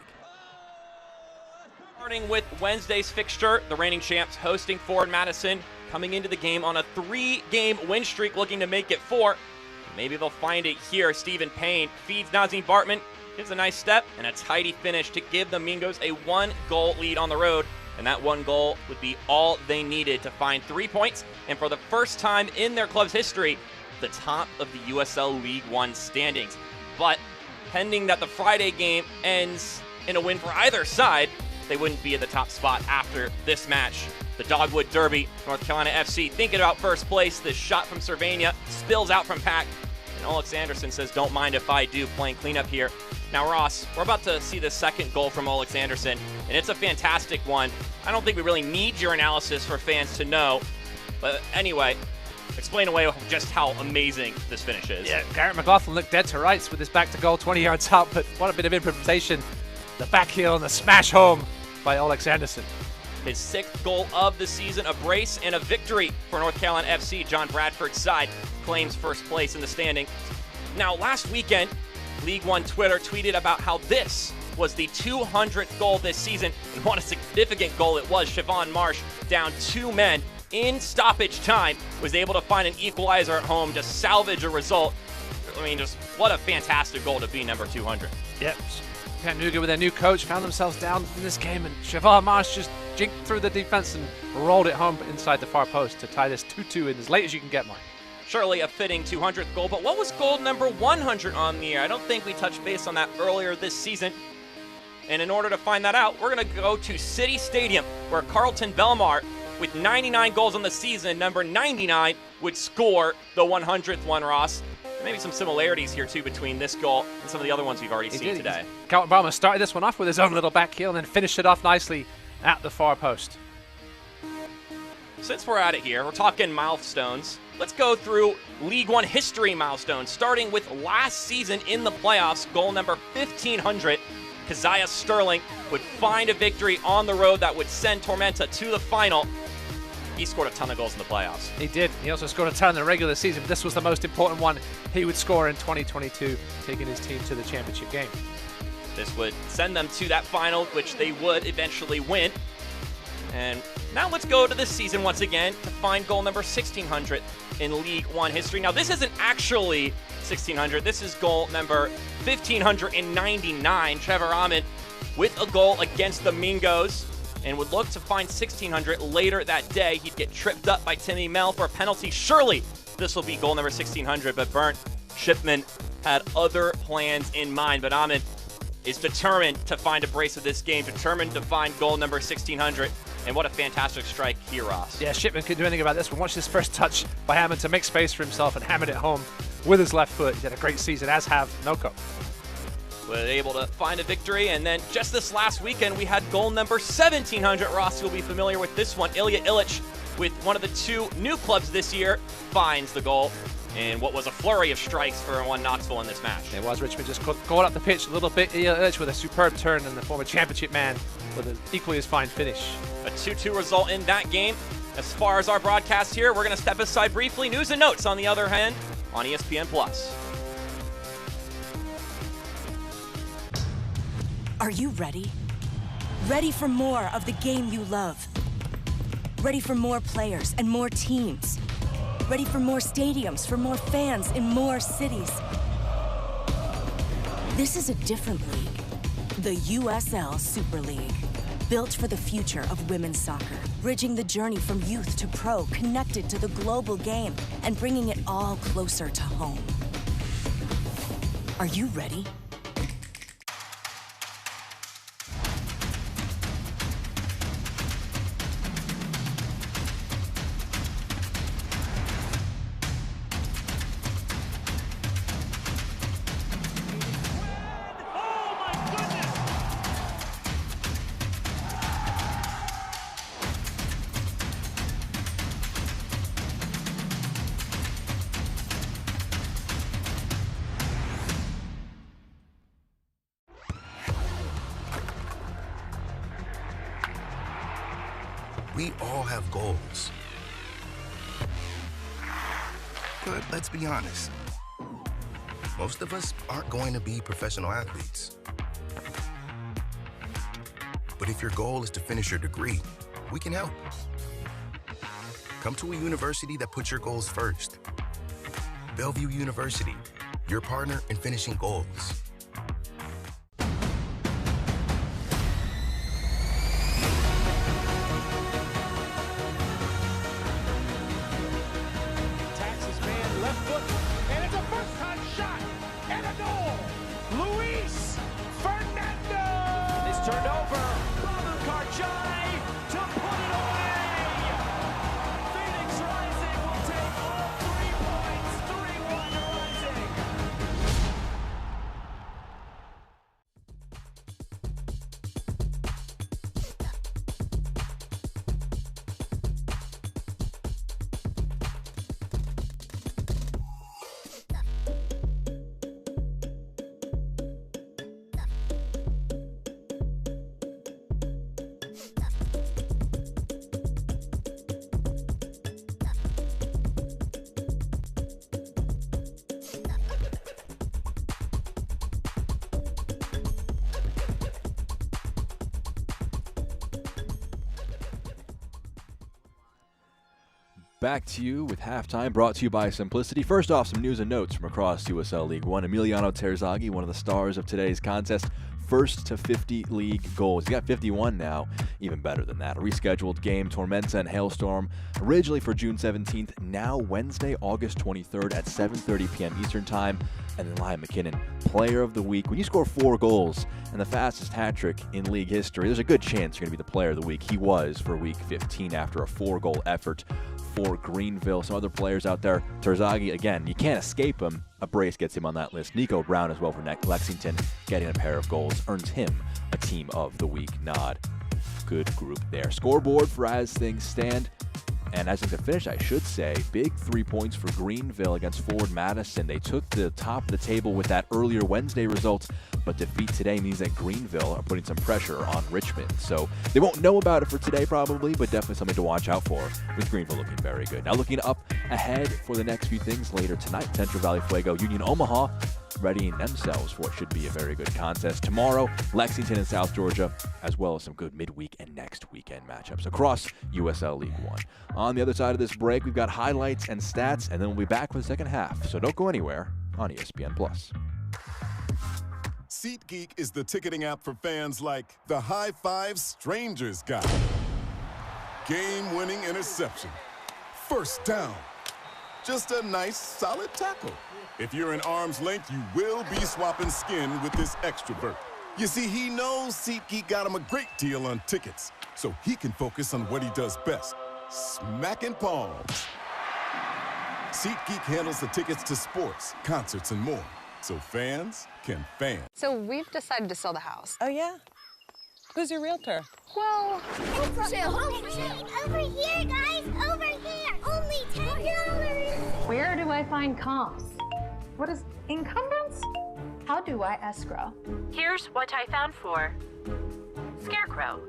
Speaker 14: Starting with Wednesday's fixture, the reigning champs hosting Ford Madison, coming into the game on a 3-game win streak, looking to make it 4. Maybe they'll find it here. Stephen Payne feeds Nazim Bartman, gives a nice step and a tidy finish to give the Mingos a 1-goal lead on the road. And that 1 goal would be all they needed to find 3 points. And for the first time in their club's history, the top of the USL League One standings. But pending that the Friday game ends in a win for either side, they wouldn't be at the top spot after this match. The Dogwood Derby, North Carolina FC thinking about first place. This shot from Cervania spills out from Pack. And Alex Anderson says, don't mind if I do, playing cleanup here. Now, Ross, we're about to see the second goal from Alex Anderson, and it's a fantastic one. I don't think we really need your analysis for fans to know. But anyway, explain away just how amazing this finish is.
Speaker 15: Yeah, Garrett McLaughlin looked dead to rights with his back to goal, 20 yards out, but what a bit of improvisation. The back heel and the smash home by Alex Anderson.
Speaker 14: his 6th goal of the season, a brace and a victory for North Carolina FC. John Bradford's side claims first place in the standings. Now, last weekend, League One Twitter tweeted about how this was the 200th goal this season, and what a significant goal it was. Siobhan Marsh, down 2 men in stoppage time, was able to find an equalizer at home to salvage a result. I mean, just what a fantastic goal to be number 200.
Speaker 15: Yep. Chattanooga, with their new coach, found themselves down in this game, and Siobhan Marsh just jinked through the defense and rolled it home inside the far post to tie this 2-2 in as late as you can get, Mike.
Speaker 14: Surely a fitting 200th goal, but what was goal number 100 on the year? I don't think we touched base on that earlier this season. And in order to find that out, we're going to go to City Stadium, where Carlton Belmar, with 99 goals on the season, number 99, would score the 100th one, Ross. Maybe some similarities here, too, between this goal and some of the other ones we've already seen today.
Speaker 15: Carlton Belmar started this one off with his own little back heel and then finished it off nicely at the far post.
Speaker 14: Since we're at it here, we're talking milestones. Let's go through League One history milestones, starting with last season in the playoffs, goal number 1,500. Keziah Sterling would find a victory on the road that would send Tormenta to the final. He scored a ton of goals in the playoffs.
Speaker 15: He did. He also scored a ton in the regular season, but this was the most important one he would score in 2022, taking his team to the championship game.
Speaker 14: This would send them to that final, which they would eventually win. And now let's go to this season once again to find goal number 1,600 in League One history. Now, this isn't actually 1,600. This is goal number 1,599. Trevor Ahmed with a goal against the Mingos, and would look to find 1,600 later that day. He'd get tripped up by Timmy Mel for a penalty. Surely this will be goal number 1,600, but Bernd Shipman had other plans in mind. But Ahmed is determined to find a brace of this game, determined to find goal number 1,600. And what a fantastic strike here, Ross.
Speaker 15: Yeah, Shipman couldn't do anything about this one. Watch this first touch by Hammond to make space for himself and hammered it home with his left foot. He's had a great season, as have Noko.
Speaker 14: Was able to find a victory, and then just this last weekend, we had goal number 1,700. Ross, you'll be familiar with this one. Ilya Illich, with one of the 2 new clubs this year, finds the goal. And what was a flurry of strikes for one Knoxville in this match.
Speaker 15: It was. Richmond just going up the pitch a little bit. Ilya Illich with a superb turn, and the former championship man with an equally as fine finish.
Speaker 14: A 2-2 result in that game. As far as our broadcast here, we're going to step aside briefly. News and notes, on the other hand, on ESPN+.
Speaker 16: Are you ready? Ready for more of the game you love? Ready for more players and more teams? Ready for more stadiums, for more fans in more cities? This is a different league. The USL Super League. Built for the future of women's soccer. Bridging the journey from youth to pro, connected to the global game, and bringing it all closer to home. Are you ready?
Speaker 17: We all have goals. But let's be honest, most of us aren't going to be professional athletes. But if your goal is to finish your degree, we can help. Come to a university that puts your goals first. Bellevue University, your partner in finishing goals.
Speaker 1: Back to you with halftime, brought to you by Simplicity. First off, some news and notes from across USL League One. Emiliano Terzaghi, one of the stars of today's contest, first to 50 league goals. He got 51 now, even better than that. A rescheduled game, Tormenta and Hailstorm, originally for June 17th, now Wednesday, August 23rd at 7:30 p.m. Eastern Time. And then Liam McKinnon, Player of the Week. When you score 4 goals and the fastest hat trick in league history, there's a good chance you're going to be the Player of the Week. He was for Week 15 after a 4-goal effort for Greenville. Some other players out there. Terzaghi, again, you can't escape him. A brace gets him on that list. Nico Brown as well for Lexington, getting a pair of goals, earns him a Team of the Week nod. Good group there. Scoreboard for as things stand. And as things finish, I should say, big 3 points for Greenville against Forward Madison. They took the top of the table with that earlier Wednesday result, but defeat today means that Greenville are putting some pressure on Richmond. So they won't know about it for today probably, but definitely something to watch out for, with Greenville looking very good. Now looking up ahead for the next few things later tonight, Central Valley Fuego, Union Omaha, readying themselves for what should be a very good contest. Tomorrow, Lexington and South Georgia, as well as some good midweek and next weekend matchups across USL League One. On the other side of this break, we've got highlights and stats, and then we'll be back for the second half. So don't go anywhere on ESPN+.
Speaker 2: SeatGeek is the ticketing app for fans like the High Five Strangers guy. Game-winning interception. First down. Just a nice, solid tackle. If you're in arm's length, you will be swapping skin with this extrovert. You see, he knows SeatGeek got him a great deal on tickets, so he can focus on what he does best, smacking palms. SeatGeek handles the tickets to sports, concerts, and more, so fans can fan.
Speaker 3: So we've decided to sell the house.
Speaker 4: Oh, yeah? Who's your realtor?
Speaker 3: Well,
Speaker 5: Over here, guys, over here. Only $10.
Speaker 6: Where do I find comps? What is incumbents? How do I escrow?
Speaker 7: Here's what I found for Scarecrow.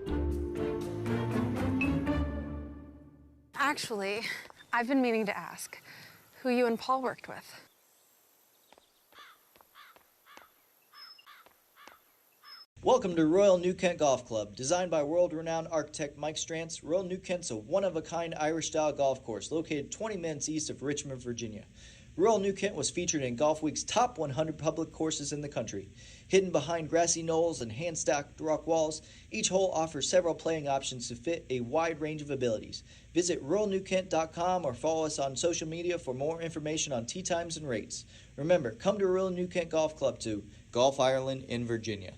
Speaker 3: actually, I've been meaning to ask who you and Paul worked with.
Speaker 8: Welcome to Royal New Kent Golf Club. Designed by world-renowned architect Mike Strantz, Royal New Kent's a one-of-a-kind Irish-style golf course located 20 minutes east of Richmond, Virginia. Royal New Kent was featured in Golf Week's top 100 public courses in the country. Hidden behind grassy knolls and hand-stacked rock walls, each hole offers several playing options to fit a wide range of abilities. Visit royalnewkent.com or follow us on social media for more information on tee times and rates. Remember, come to Royal New Kent Golf Club to Golf Ireland in Virginia.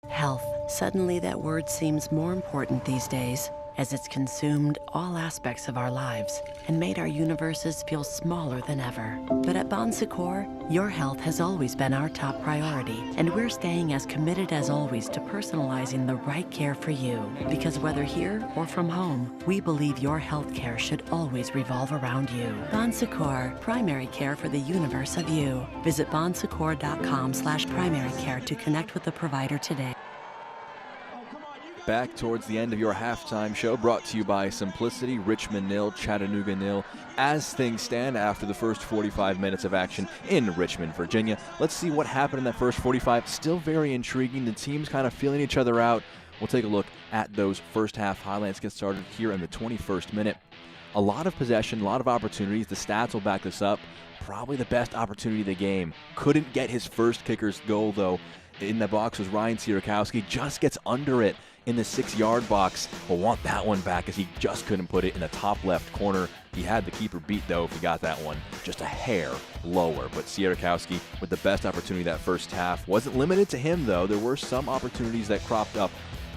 Speaker 11: Health. Suddenly that word seems more important these days, as it's consumed all aspects of our lives and made our universes feel smaller than ever. But at Bon Secours, your health has always been our top priority, and we're staying as committed as always to personalizing the right care for you. Because whether here or from home, we believe your health care should always revolve around you. Bon Secours, primary care for the universe of you. Visit bonsecours.com/primary care to connect with the provider today.
Speaker 1: Back towards the end of your halftime show, brought to you by Simplicity. Richmond 0, Chattanooga 0. As things stand after the first 45 minutes of action in Richmond, Virginia. Let's see what happened in that first 45. Still very intriguing. The teams kind of feeling each other out. We'll take a look at those first half highlights. Get started here in the 21st minute. A lot of possession, a lot of opportunities. The stats will back this up. Probably the best opportunity of the game. Couldn't get his first kicker's goal, though. In the box was Ryan Sierakowski. Just gets under it in the 6-yard box. We'll want that one back as he just couldn't put it in the top left corner. He had the keeper beat, though, if he got that one just a hair lower. But Sierakowski with the best opportunity that first half. Wasn't limited to him, though. There were some opportunities that cropped up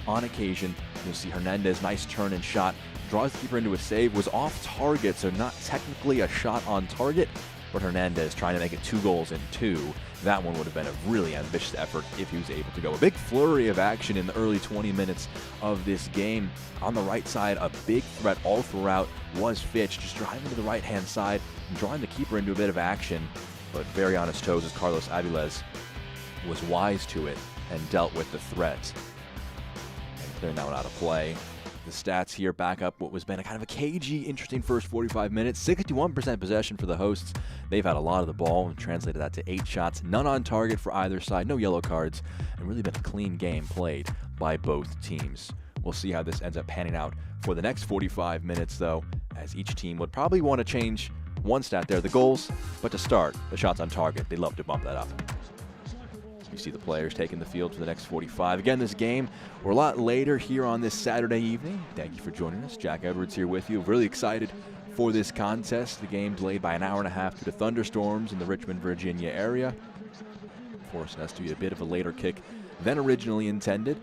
Speaker 1: on occasion. You'll see Hernandez, nice turn and shot. Draws the keeper into a save. Was off target, so not technically a shot on target. But Hernandez trying to make it 2 goals in 2. That one would have been a really ambitious effort if he was able to go. A big flurry of action in the early 20 minutes of this game. On the right side, a big threat all throughout was Fitch, just driving to the right-hand side and drawing the keeper into a bit of action. But very on his toes as Carlos Aviles was wise to it and dealt with the threat. And clearing that one out of play. The stats here back up what was been a kind of a cagey, interesting first 45 minutes. 61% possession for the hosts. They've had a lot of the ball and translated that to 8 shots. None on target for either side. No yellow cards. And really been a clean game played by both teams. We'll see how this ends up panning out for the next 45 minutes, though, as each team would probably want to change one stat there, the goals, but to start, the shots on target, they love to bump that up. You see the players taking the field for the next 45. Again, this game, we're a lot later here on this Saturday evening. Thank you for joining us. Jack Edwards here with you. Really excited for this contest. The game delayed by an hour and a half due to thunderstorms in the Richmond, Virginia area, forcing us to be a bit of a later kick than originally intended.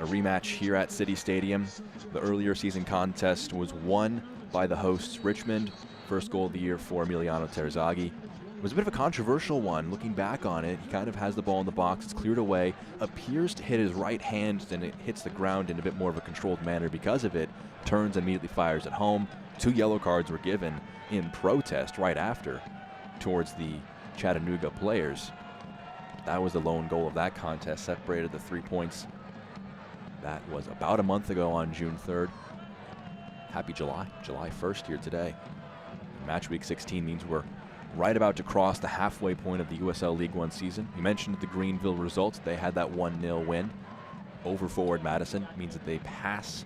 Speaker 1: A rematch here at City Stadium. The earlier season contest was won by the hosts, Richmond. First goal of the year for Emiliano Terzaghi. It was a bit of a controversial one. Looking back on it, he kind of has the ball in the box. It's cleared away, appears to hit his right hand, and it hits the ground in a bit more of a controlled manner because of it. Turns and immediately fires at home. 2 yellow cards were given in protest right after towards the Chattanooga players. That was the lone goal of that contest, separated the 3 points. That was about a month ago on June 3rd. Happy July 1st here today. Match week 16 means we're right about to cross the halfway point of the USL League One season. We mentioned the Greenville results. They had that 1-0 win over Forward Madison. It means that they pass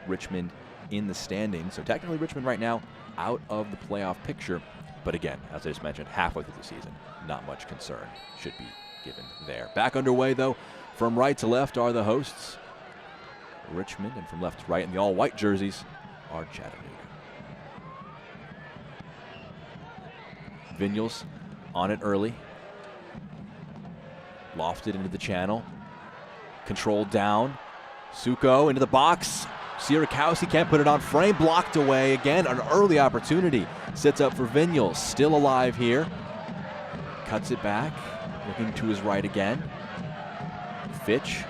Speaker 1: Richmond in the standings. So technically Richmond right now out of the playoff picture. But again, as I just mentioned, halfway through the season, not much concern should be given there. Back underway though, from right to left are the hosts, Richmond, and from left to right in the all-white jerseys are Chattanooga. Vinyals on it early. Lofted into the channel. Controlled down. Suko into the box. Sierakowski can't put it on frame. Blocked away again. An early opportunity. Sits up for Vinyals. Still alive here. Cuts it back. Looking to his right again. Fitch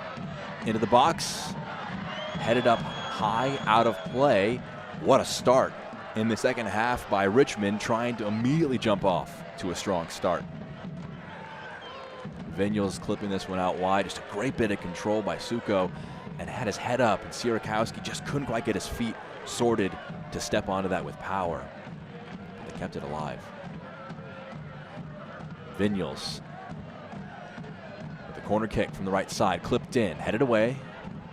Speaker 1: into the box. Headed up high, out of play. What a start in the second half by Richmond, trying to immediately jump off to a strong start. Vinyals clipping this one out wide. Just a great bit of control by Suko, and had his head up, and Sierakowski just couldn't quite get his feet sorted to step onto that with power. They kept it alive. Vinyals with a corner kick from the right side, clipped in, headed away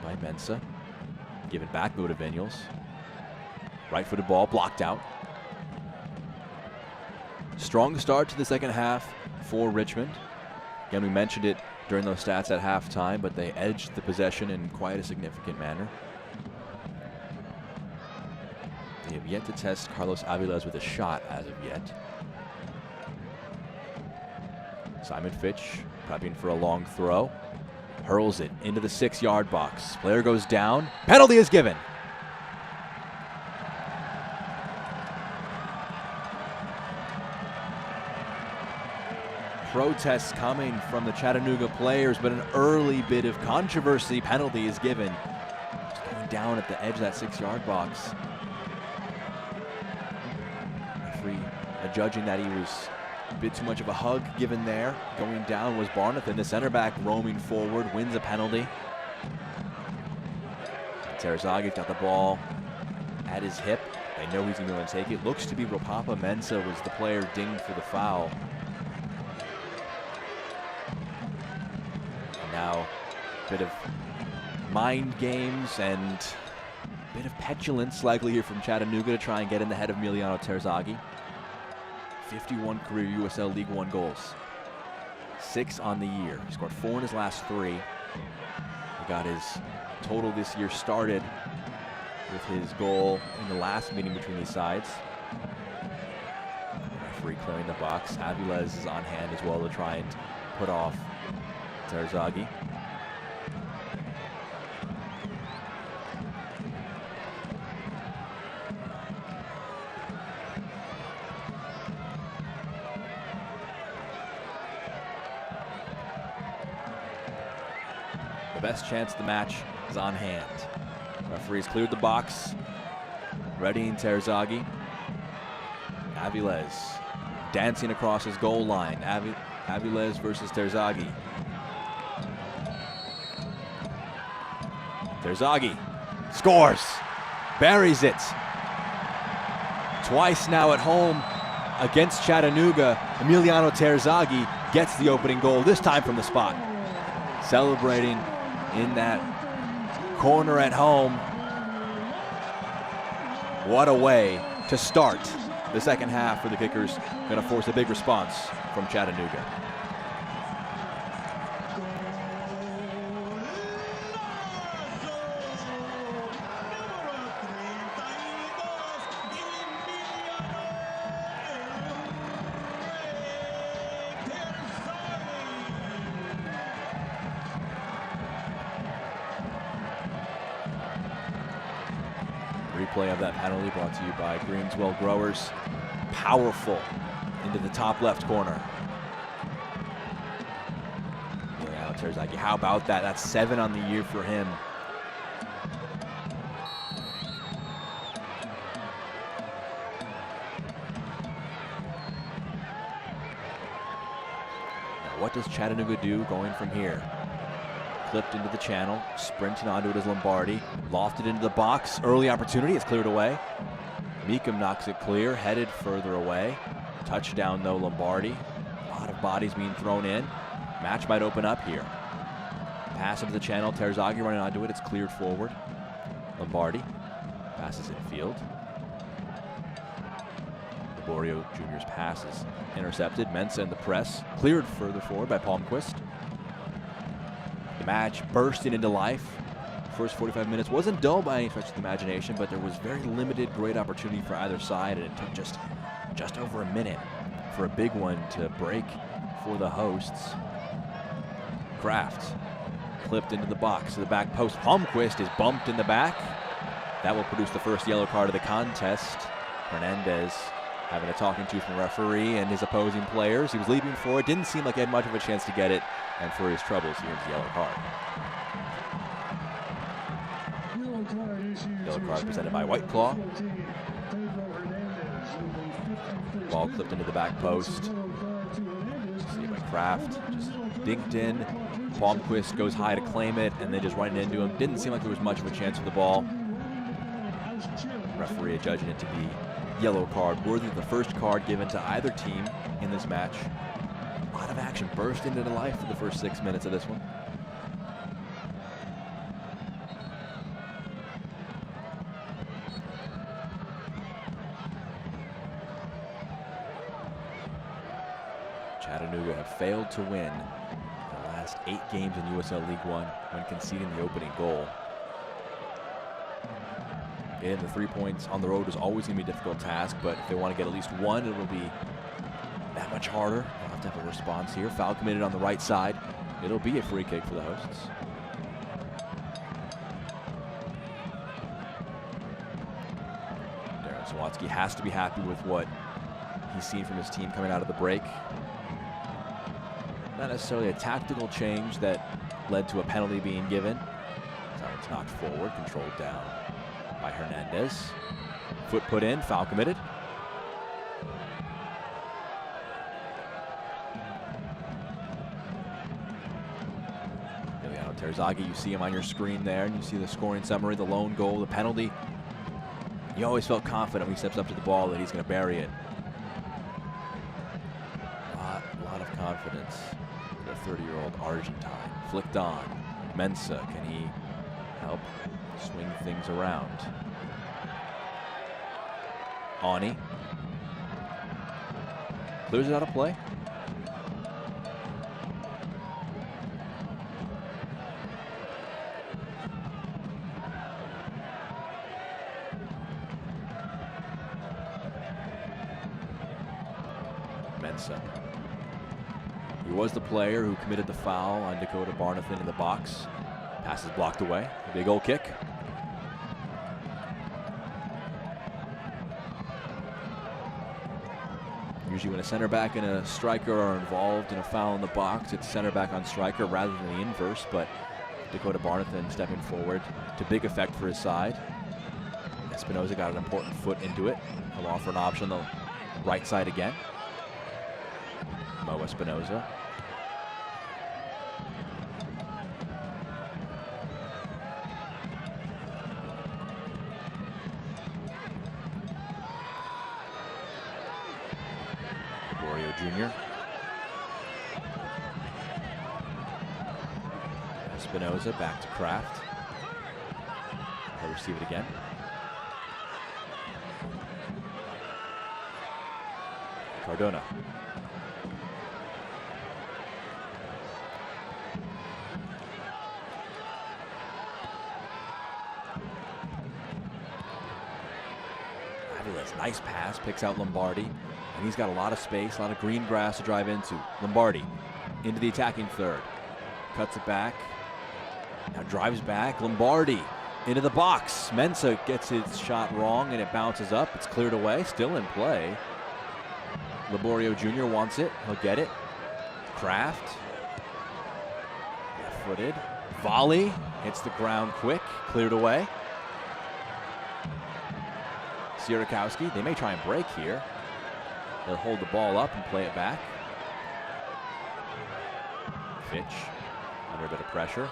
Speaker 1: by Mensah. Give it back, move to Vinyals. Right-footed ball, blocked out. Strong start to the second half for Richmond. Again, we mentioned it during those stats at halftime, but they edged the possession in quite a significant manner. They have yet to test Carlos Aviles with a shot as of yet. Simon Fitch prepping for a long throw. Hurls it into the 6-yard box. Player goes down. Penalty is given. Protests coming from the Chattanooga players, but an early bit of controversy. Penalty is given. Just going down at the edge of that 6-yard box. Referee judging that he was a bit too much of a hug given there. Going down was Barnett, then the center back roaming forward, wins a penalty. Terzaghi's got the ball at his hip. They know he's going to take it. Looks to be Ropapa Mensah was the player dinged for the foul. Now, a bit of mind games and a bit of petulance likely here from Chattanooga to try and get in the head of Emiliano Terzaghi. 51 career USL League One goals. 6 on the year. He scored 4 in his last 3. He got his total this year started with his goal in the last meeting between these sides. Referee clearing the box. Aviles is on hand as well to try and put off Terzaghi. The best chance of the match is on hand. Referee's cleared the box. Readying Terzaghi. Aviles dancing across his goal line. Aviles versus Terzaghi. Terzaghi scores, buries it. Twice now at home against Chattanooga. Emiliano Terzaghi gets the opening goal, this time from the spot. Celebrating in that corner at home. What a way to start the second half for the Kickers. Going to force a big response from Chattanooga. Replay of that penalty brought to you by Greenswell Growers. Powerful into the top left corner. Yeah, Terzaghi, how about that? That's 7 on the year for him. Now, what does Chattanooga do going from here? Clipped into the channel, sprinting onto it as Lombardi. Lofted into the box, early opportunity, it's cleared away. Meekum knocks it clear, headed further away. Touchdown though, Lombardi. A lot of bodies being thrown in. Match might open up here. Pass into the channel, Terzaghi running onto it, it's cleared forward. Lombardi passes infield. Laborio Jr.'s pass is intercepted. Mensah in the press, cleared further forward by Palmquist. The match bursting into life. First 45 minutes wasn't dull by any stretch of the imagination, but there was very limited great opportunity for either side, and it took just over a minute for a big one to break for the hosts. Kraft clipped into the box to the back post. Palmquist is bumped in the back. That will produce the first yellow card of the contest. Hernandez having a talking to from the referee and his opposing players. He was leaping for it, didn't seem like he had much of a chance to get it, and for his troubles, he earns the yellow card. Yellow card presented by White Claw. Ball clipped into the back post. See by Kraft, just dinked in. Palmquist goes high to claim it, and they just run into him. Didn't seem like there was much of a chance for the ball. Referee judging it to be yellow card, worthy of the first card given to either team in this match. A lot of action burst into life for the first 6 minutes of this one. Chattanooga have failed to win the last 8 games in USL League One when conceding the opening goal. Getting the 3 points on the road is always going to be a difficult task, but if they want to get at least one, it will be that much harder. They'll have to have a response here. Foul committed on the right side. It'll be a free kick for the hosts. Darren Sawatsky has to be happy with what he's seen from his team coming out of the break. Not necessarily a tactical change that led to a penalty being given. That one's knocked forward, controlled down by Hernandez. Foot put in, foul committed. Emiliano Terzaghi, you see him on your screen there, and you see the scoring summary, the lone goal, the penalty. You always felt confident when he steps up to the ball that he's going to bury it. A lot of confidence for the 30-year-old Argentine. Flicked on. Mensah, can he help swing things around? Ani clears it out of play. Mensah. He was the player who committed the foul on Dakota Barnathan in the box. Pass is blocked away. A big old kick. Usually when a center back and a striker are involved in a foul in the box, it's center back on striker rather than the inverse, but Dakota Barnathan stepping forward to big effect for his side. Espinoza got an important foot into it. He'll offer an option on the right side again. Mo Espinoza. Jr. Espinoza back to Kraft. He'll receive it again. Cardona. Fabulous, nice pass, picks out Lombardi. And he's got a lot of space, a lot of green grass to drive into. Lombardi into the attacking third. Cuts it back. Now drives back. Lombardi into the box. Mensah gets his shot wrong and it bounces up. It's cleared away, still in play. Laborio Jr. wants it. He'll get it. Kraft. Left-footed. Volley. Hits the ground quick. Cleared away. Sierakowski. They may try and break here. They'll hold the ball up and play it back. Fitch under a bit of pressure.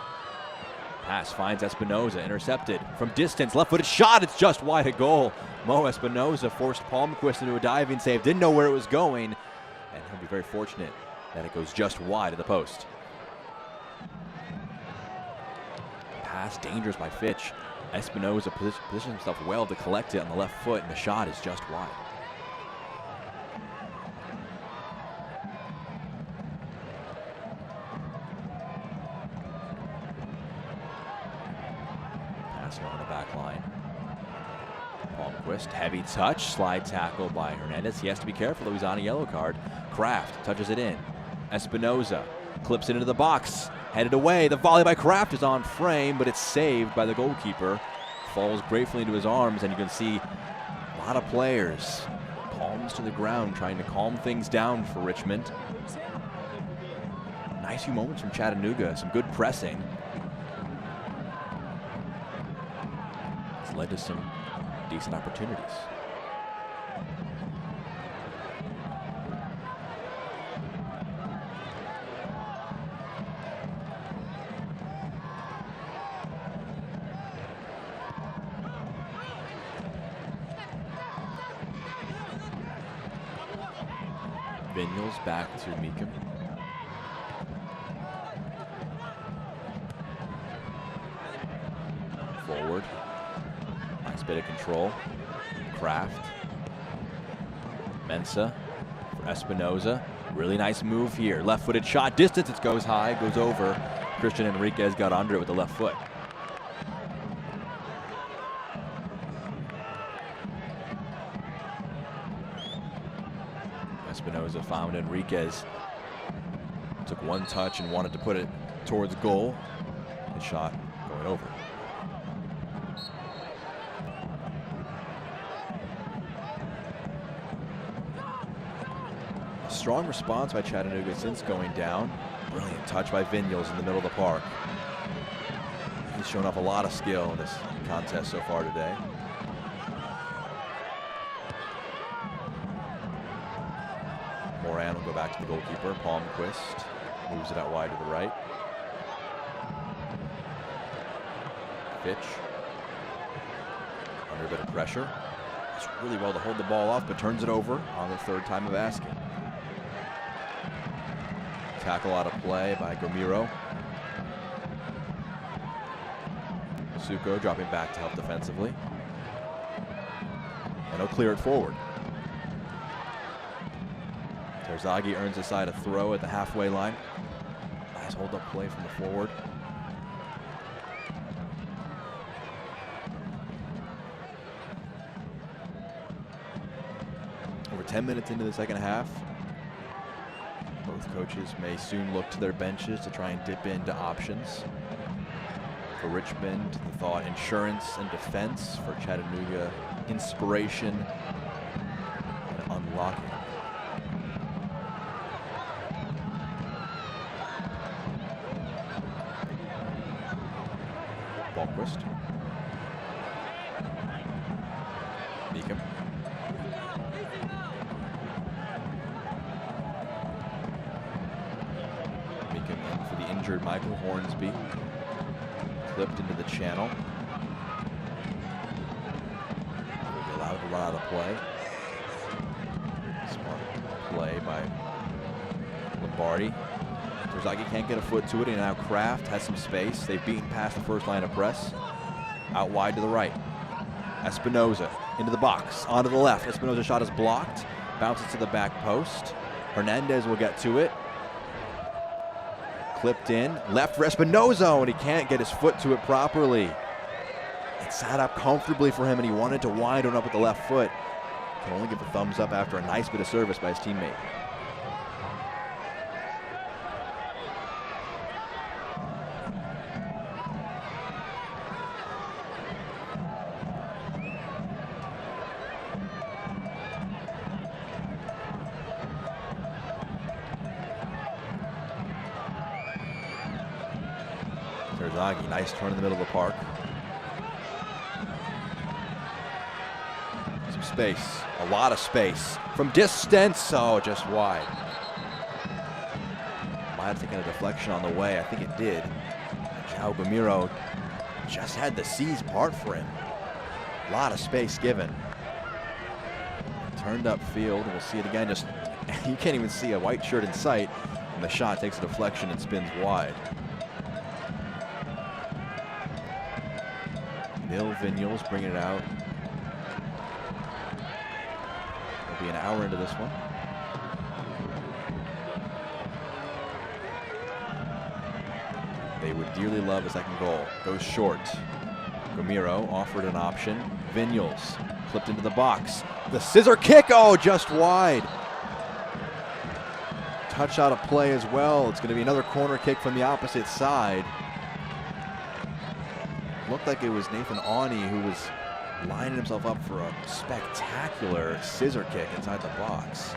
Speaker 1: Pass finds Espinoza, intercepted from distance, left-footed shot, it's just wide of goal. Mo Espinoza forced Palmquist into a diving save, didn't know where it was going, and he'll be very fortunate that it goes just wide of the post. Pass dangerous by Fitch. Espinoza positions himself well to collect it on the left foot, and the shot is just wide. On the back line. Palmquist, heavy touch, slide tackle by Hernandez. He has to be careful though, he's on a yellow card. Kraft touches it in. Espinoza clips it into the box, headed away. The volley by Kraft is on frame, but it's saved by the goalkeeper. Falls gratefully into his arms, and you can see a lot of players, palms to the ground, trying to calm things down for Richmond. Nice few moments from Chattanooga, some good pressing. Led to some decent opportunities. Vinyals back to Meekum. Forward. Nice bit of control. Kraft. Mensah for Espinoza. Really nice move here. Left-footed shot. Distance, it goes high, goes over. Christian Enriquez got under it with the left foot. Espinoza found Enriquez. Took one touch and wanted to put it towards goal. The shot going over. Strong response by Chattanooga since going down. Brilliant touch by Vinyals in the middle of the park. He's shown off a lot of skill in this contest so far today. Moran will go back to the goalkeeper. Palmquist moves it out wide to the right. Fitch under a bit of pressure. It's really well to hold the ball off, but turns it over on the third time of asking. Tackle out of play by Gomiro. Suko dropping back to help defensively. And he'll clear it forward. Terzaghi earns aside a throw at the halfway line. Nice hold up play from the forward. Over 10 minutes into the second half. Both coaches may soon look to their benches to try and dip into options. For Richmond, the thought insurance and defense. For Chattanooga, inspiration and unlocking. Palmquist. Meekum. For the injured Michael Hornsby. Clipped into the channel. Will be allowed to run out of play. Smart play by Lombardi. Terzaghi can't get a foot to it, and now Kraft has some space. They've beaten past the first line of press. Out wide to the right. Espinoza into the box, onto the left. Espinoza's shot is blocked. Bounces to the back post. Hernandez will get to it. Clipped in. Left for Espinoza, and he can't get his foot to it properly. It sat up comfortably for him, and he wanted to wind it up with the left foot. Can only give a thumbs up after a nice bit of service by his teammate. Terzaghi, nice turn in the middle of the park. Some space, a lot of space. From distance, oh, just wide. Might have taken a deflection on the way, I think it did. João Gamiro just had the seas part for him. A lot of space given. Turned up field, and we'll see it again. Just, you can't even see a white shirt in sight, and the shot takes a deflection and spins wide. Nil Vinyals bringing it out. We'll be an hour into this one. They would dearly love a second goal. Goes short. Gamiro offered an option. Vinyals clipped into the box. The scissor kick, oh, just wide. Touch out of play as well. It's going to be another corner kick from the opposite side. Looked like it was Nathan Awney who was lining himself up for a spectacular scissor kick inside the box.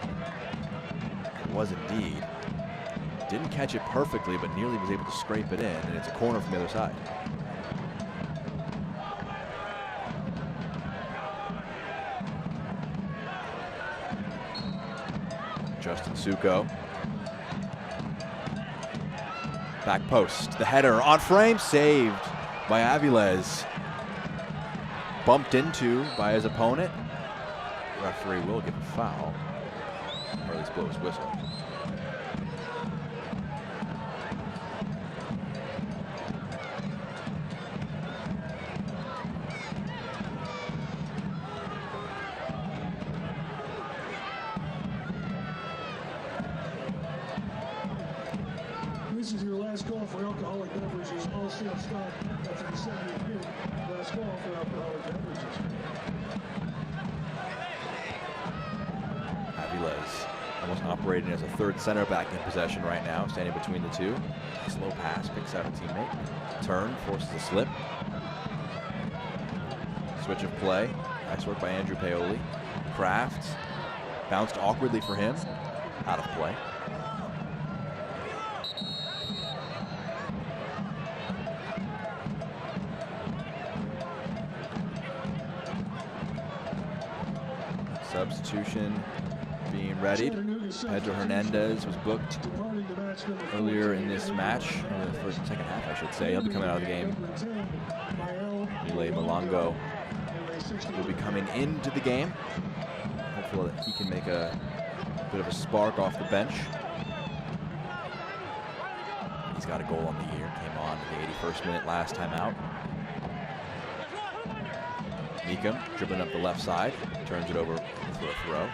Speaker 1: It was indeed. Didn't catch it perfectly, but nearly was able to scrape it in, and it's a corner from the other side. Justin Suko. Back post, the header on frame, saved by Aviles. Bumped into by his opponent. The referee will give a foul, or at least blow his whistle.
Speaker 18: This is your last call for alcoholic beverages. All sales stop after the 70th minute. Last call for alcoholic beverages.
Speaker 1: Aviles almost operating as a third center back in possession right now, standing between the two. Slow pass, picks out a teammate. Turn, forces a slip. Switch of play. Nice work by Andrew Paoli. Kraft bounced awkwardly for him. Out of play. Substitution being readied. Pedro Hernandez was booked earlier in this match, in the second half, I should say. He'll be coming out of the game. Milay Malongo will be coming into the game. Hopefully that he can make a bit of a spark off the bench. He's got a goal on the year. Came on in the 81st minute last time out. Meekum dribbling up the left side, turns it over for a throw.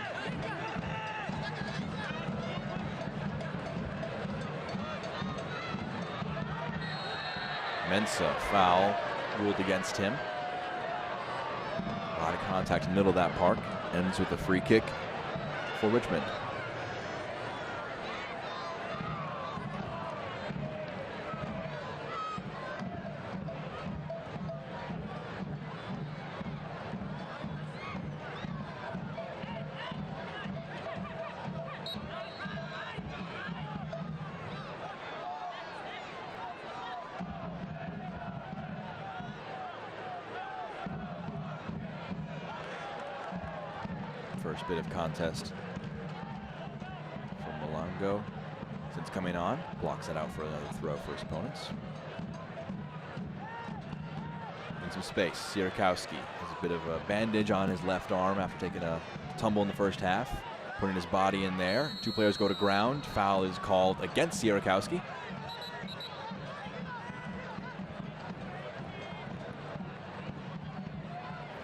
Speaker 1: Mensah, foul, ruled against him. A lot of contact in the middle of that park. Ends with a free kick for Richmond. First bit of contest from Malongo since coming on. Blocks it out for another throw for his opponents. In some space, Sierakowski has a bit of a bandage on his left arm after taking a tumble in the first half. Putting his body in there. Two players go to ground. Foul is called against Sierakowski.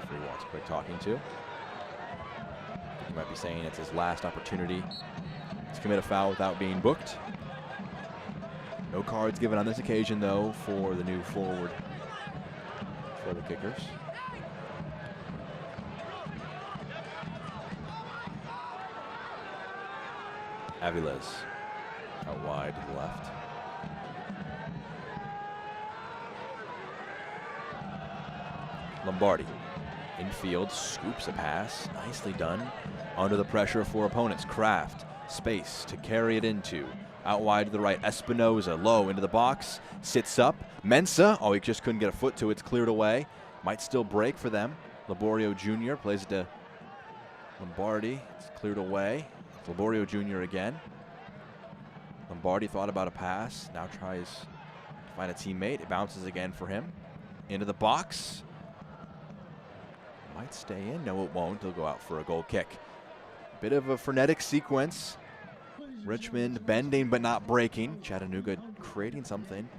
Speaker 1: Referee wants quick talking to. You might be saying it's his last opportunity to commit a foul without being booked. No cards given on this occasion, though, for the new forward for the Kickers. Aviles out wide to the left. Lombardi infield, scoops a pass, nicely done. Under the pressure for opponents, Kraft, space to carry it into. Out wide to the right, Espinoza, low into the box, sits up. Mensah, oh, he just couldn't get a foot to it, it's cleared away. Might still break for them. Laborio Jr. plays it to Lombardi, it's cleared away. Laborio Jr. again. Lombardi thought about a pass, now tries to find a teammate. It bounces again for him. Into the box. Might stay in, no it won't, he'll go out for a goal kick. Bit of a frenetic sequence. Richmond bending but not breaking. Chattanooga creating something,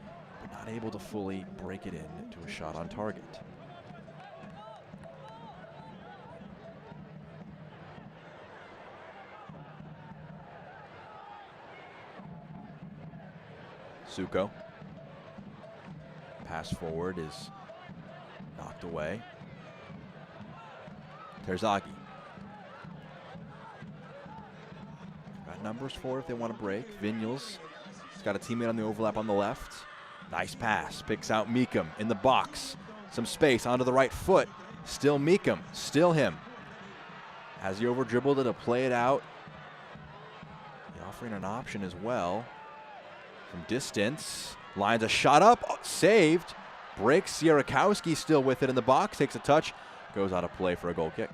Speaker 1: but not able to fully break it in to a shot on target. Suko. Pass forward is knocked away. Terzaghi. Got numbers for it if they want to break. Vinyals. He's got a teammate on the overlap on the left. Nice pass. Picks out Meekum in the box. Some space onto the right foot. Still Meekum. Still him. Has he over dribbled it to play it out? Offering an option as well. From distance. Lines a shot up. Oh, saved. Breaks. Sierakowski still with it in the box. Takes a touch. Goes out of play for a goal kick.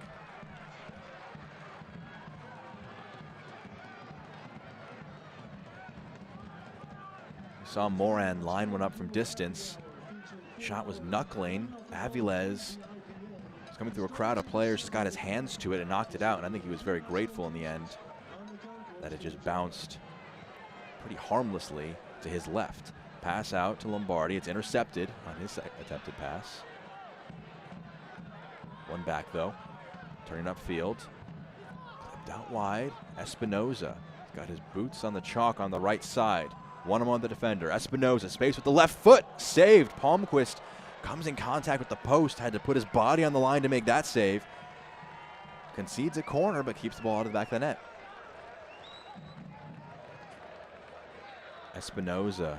Speaker 1: Saw Moran line one up from distance. Shot was knuckling. Aviles was coming through a crowd of players, just got his hands to it and knocked it out. And I think he was very grateful in the end that it just bounced pretty harmlessly to his left. Pass out to Lombardi. It's intercepted on his attempted pass. One back though. Turning upfield. Clipped out wide. Espinoza got his boots on the chalk on the right side. One on the defender. Espinoza, space with the left foot. Saved. Palmquist comes in contact with the post. Had to put his body on the line to make that save. Concedes a corner, but keeps the ball out of the back of the net. Espinoza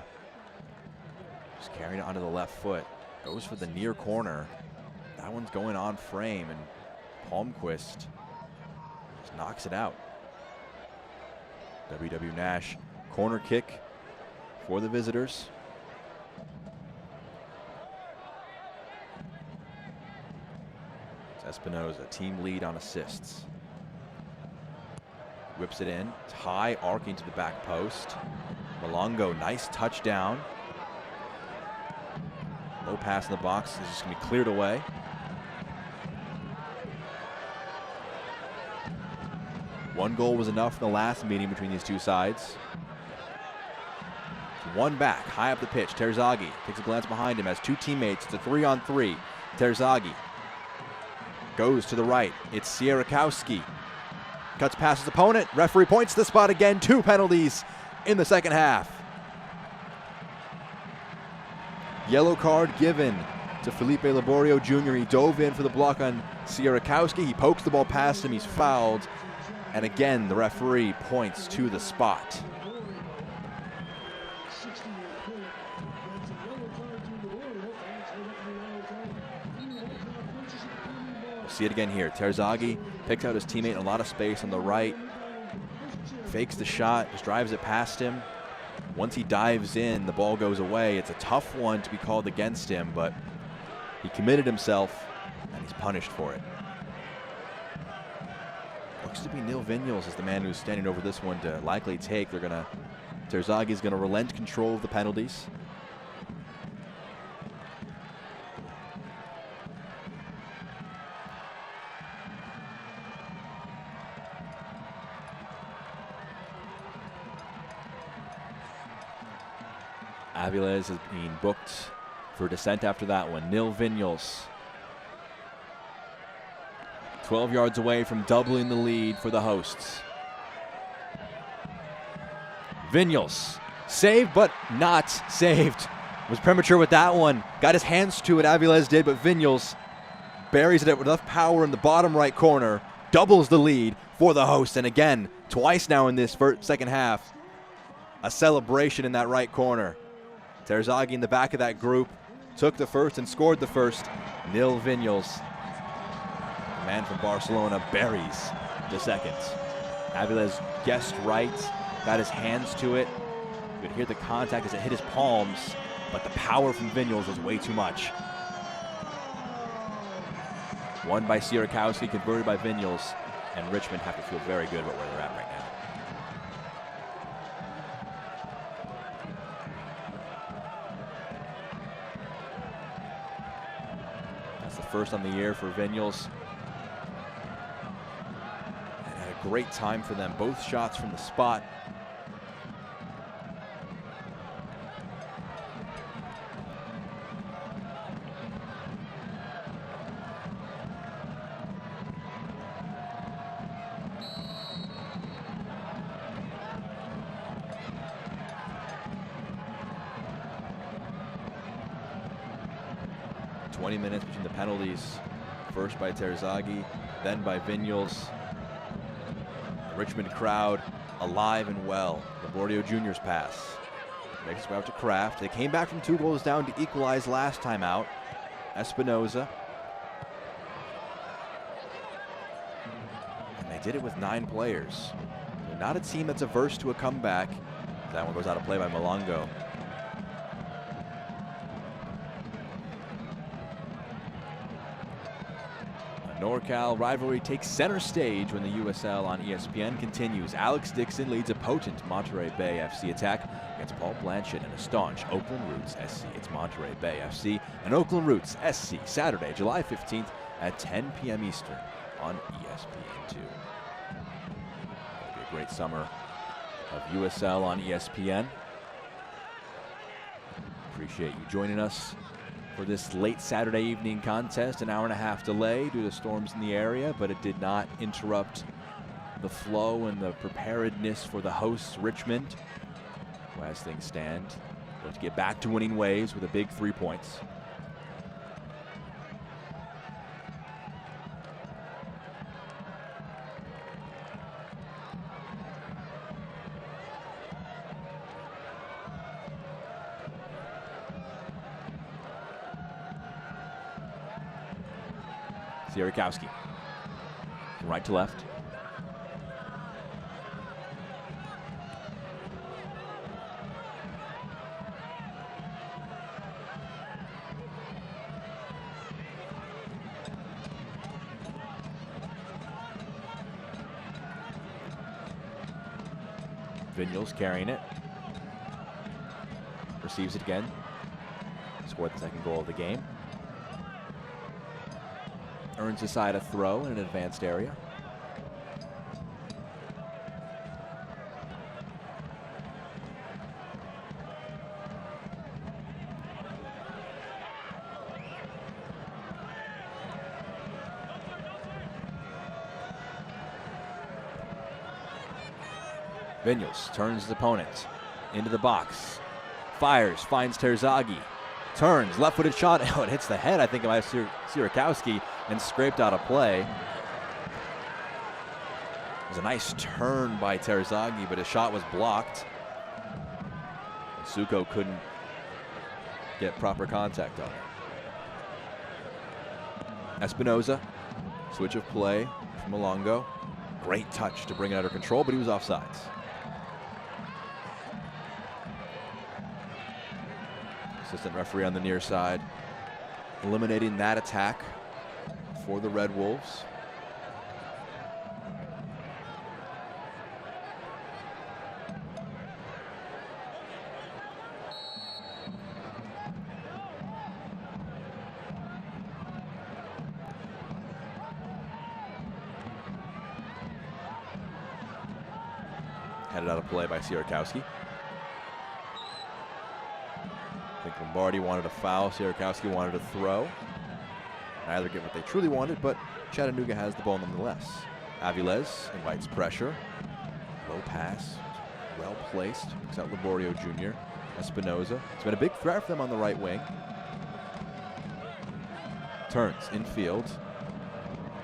Speaker 1: just carrying it onto the left foot. Goes for the near corner. That one's going on frame, and Palmquist just knocks it out. W.W. Nash, corner kick for the visitors. It's Espinoza, team lead on assists. Whips it in, it's high, arcing to the back post. Malongo, nice touchdown. Low pass in the box, is just gonna be cleared away. One goal was enough in the last meeting between these two sides. One back, high up the pitch. Terzaghi takes a glance behind him, has two teammates. It's a 3-on-3. Terzaghi goes to the right. It's Sierakowski. Cuts past his opponent. Referee points to the spot again. 2 penalties in the second half. Yellow card given to Felipe Laborio Jr. He dove in for the block on Sierakowski. He pokes the ball past him. He's fouled. And again, the referee points to the spot. See it again here. Terzaghi picks out his teammate in a lot of space on the right. Fakes the shot, just drives it past him. Once he dives in, the ball goes away. It's a tough one to be called against him, but he committed himself, and he's punished for it. Looks to be Neil Vinyals is the man who's standing over this one to likely take. Terzaghi's gonna relent control of the penalties. Aviles is being booked for dissent after that one. Neil Vinyals. 12 yards away from doubling the lead for the hosts. Vinyals, saved but not saved. Was premature with that one. Got his hands to it, Aviles did, but Vinyals buries it with enough power in the bottom right corner. Doubles the lead for the hosts. And again, twice now in this second half, a celebration in that right corner. Terzaghi in the back of that group took the first and scored the first. Nil Vinyals, the man from Barcelona, buries the second. Aviles guessed right, got his hands to it. You could hear the contact as it hit his palms, but the power from Vinyals was way too much. Won by Sierakowski, converted by Vinyals, and Richmond have to feel very good about where they're at right now. That's the first on the year for Vinyals. And had a great time for them. Both shots from the spot. Minutes between the penalties, first by Terzaghi, then by Vinyals. The Richmond crowd alive and well. Labordio Jr.'s pass makes its way out to Kraft. They came back from 2 goals down to equalize last time out. Espinoza. And they did it with 9 players. They're not a team that's averse to a comeback. That one goes out of play by Malongo. NorCal rivalry takes center stage when the USL on ESPN continues. Alex Dixon leads a potent Monterey Bay FC attack against Paul Blanchett and a staunch Oakland Roots SC. It's Monterey Bay FC and Oakland Roots SC, Saturday, July 15th at 10 p.m. Eastern on ESPN2. It'll be a great summer of USL on ESPN. Appreciate you joining us for this late Saturday evening contest. An hour-and-a-half delay due to storms in the area, but it did not interrupt the flow and the preparedness for the hosts, Richmond, who, as things stand, look to get back to winning ways with a big 3 points. Sierakowski, from right to left. Vinyals carrying it. Receives it again. Scored the second goal of the game. Earns aside a throw in an advanced area. Vinyals turns his opponent into the box. Fires, finds Terzaghi. Turns, left-footed shot. Oh, it hits the head, I think, of Sierakowski and scraped out of play. It was a nice turn by Terzaghi, but his shot was blocked. And Suko couldn't get proper contact on it. Espinoza, switch of play from Malongo. Great touch to bring it under control, but he was offsides. Assistant referee on the near side, eliminating that attack for the Red Wolves. Headed out of play by Sierakowski. I think Lombardi wanted a foul. Sierakowski wanted a throw. neither get what they truly wanted, but Chattanooga has the ball nonetheless. Aviles invites pressure. Low pass, well placed. Picks out Laborio Jr. Espinoza. It's been a big threat for them on the right wing. Turns infield.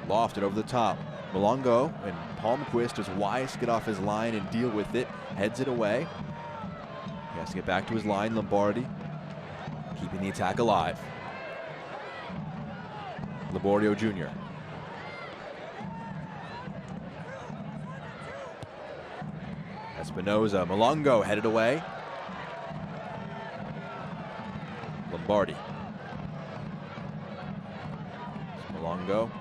Speaker 1: Lofted over the top. Malongo and Palmquist is wise to get off his line and deal with it. Heads it away. He has to get back to his line. Lombardi keeping the attack alive. Laborio Jr. Espinoza, Malongo headed away. Lombardi. Malongo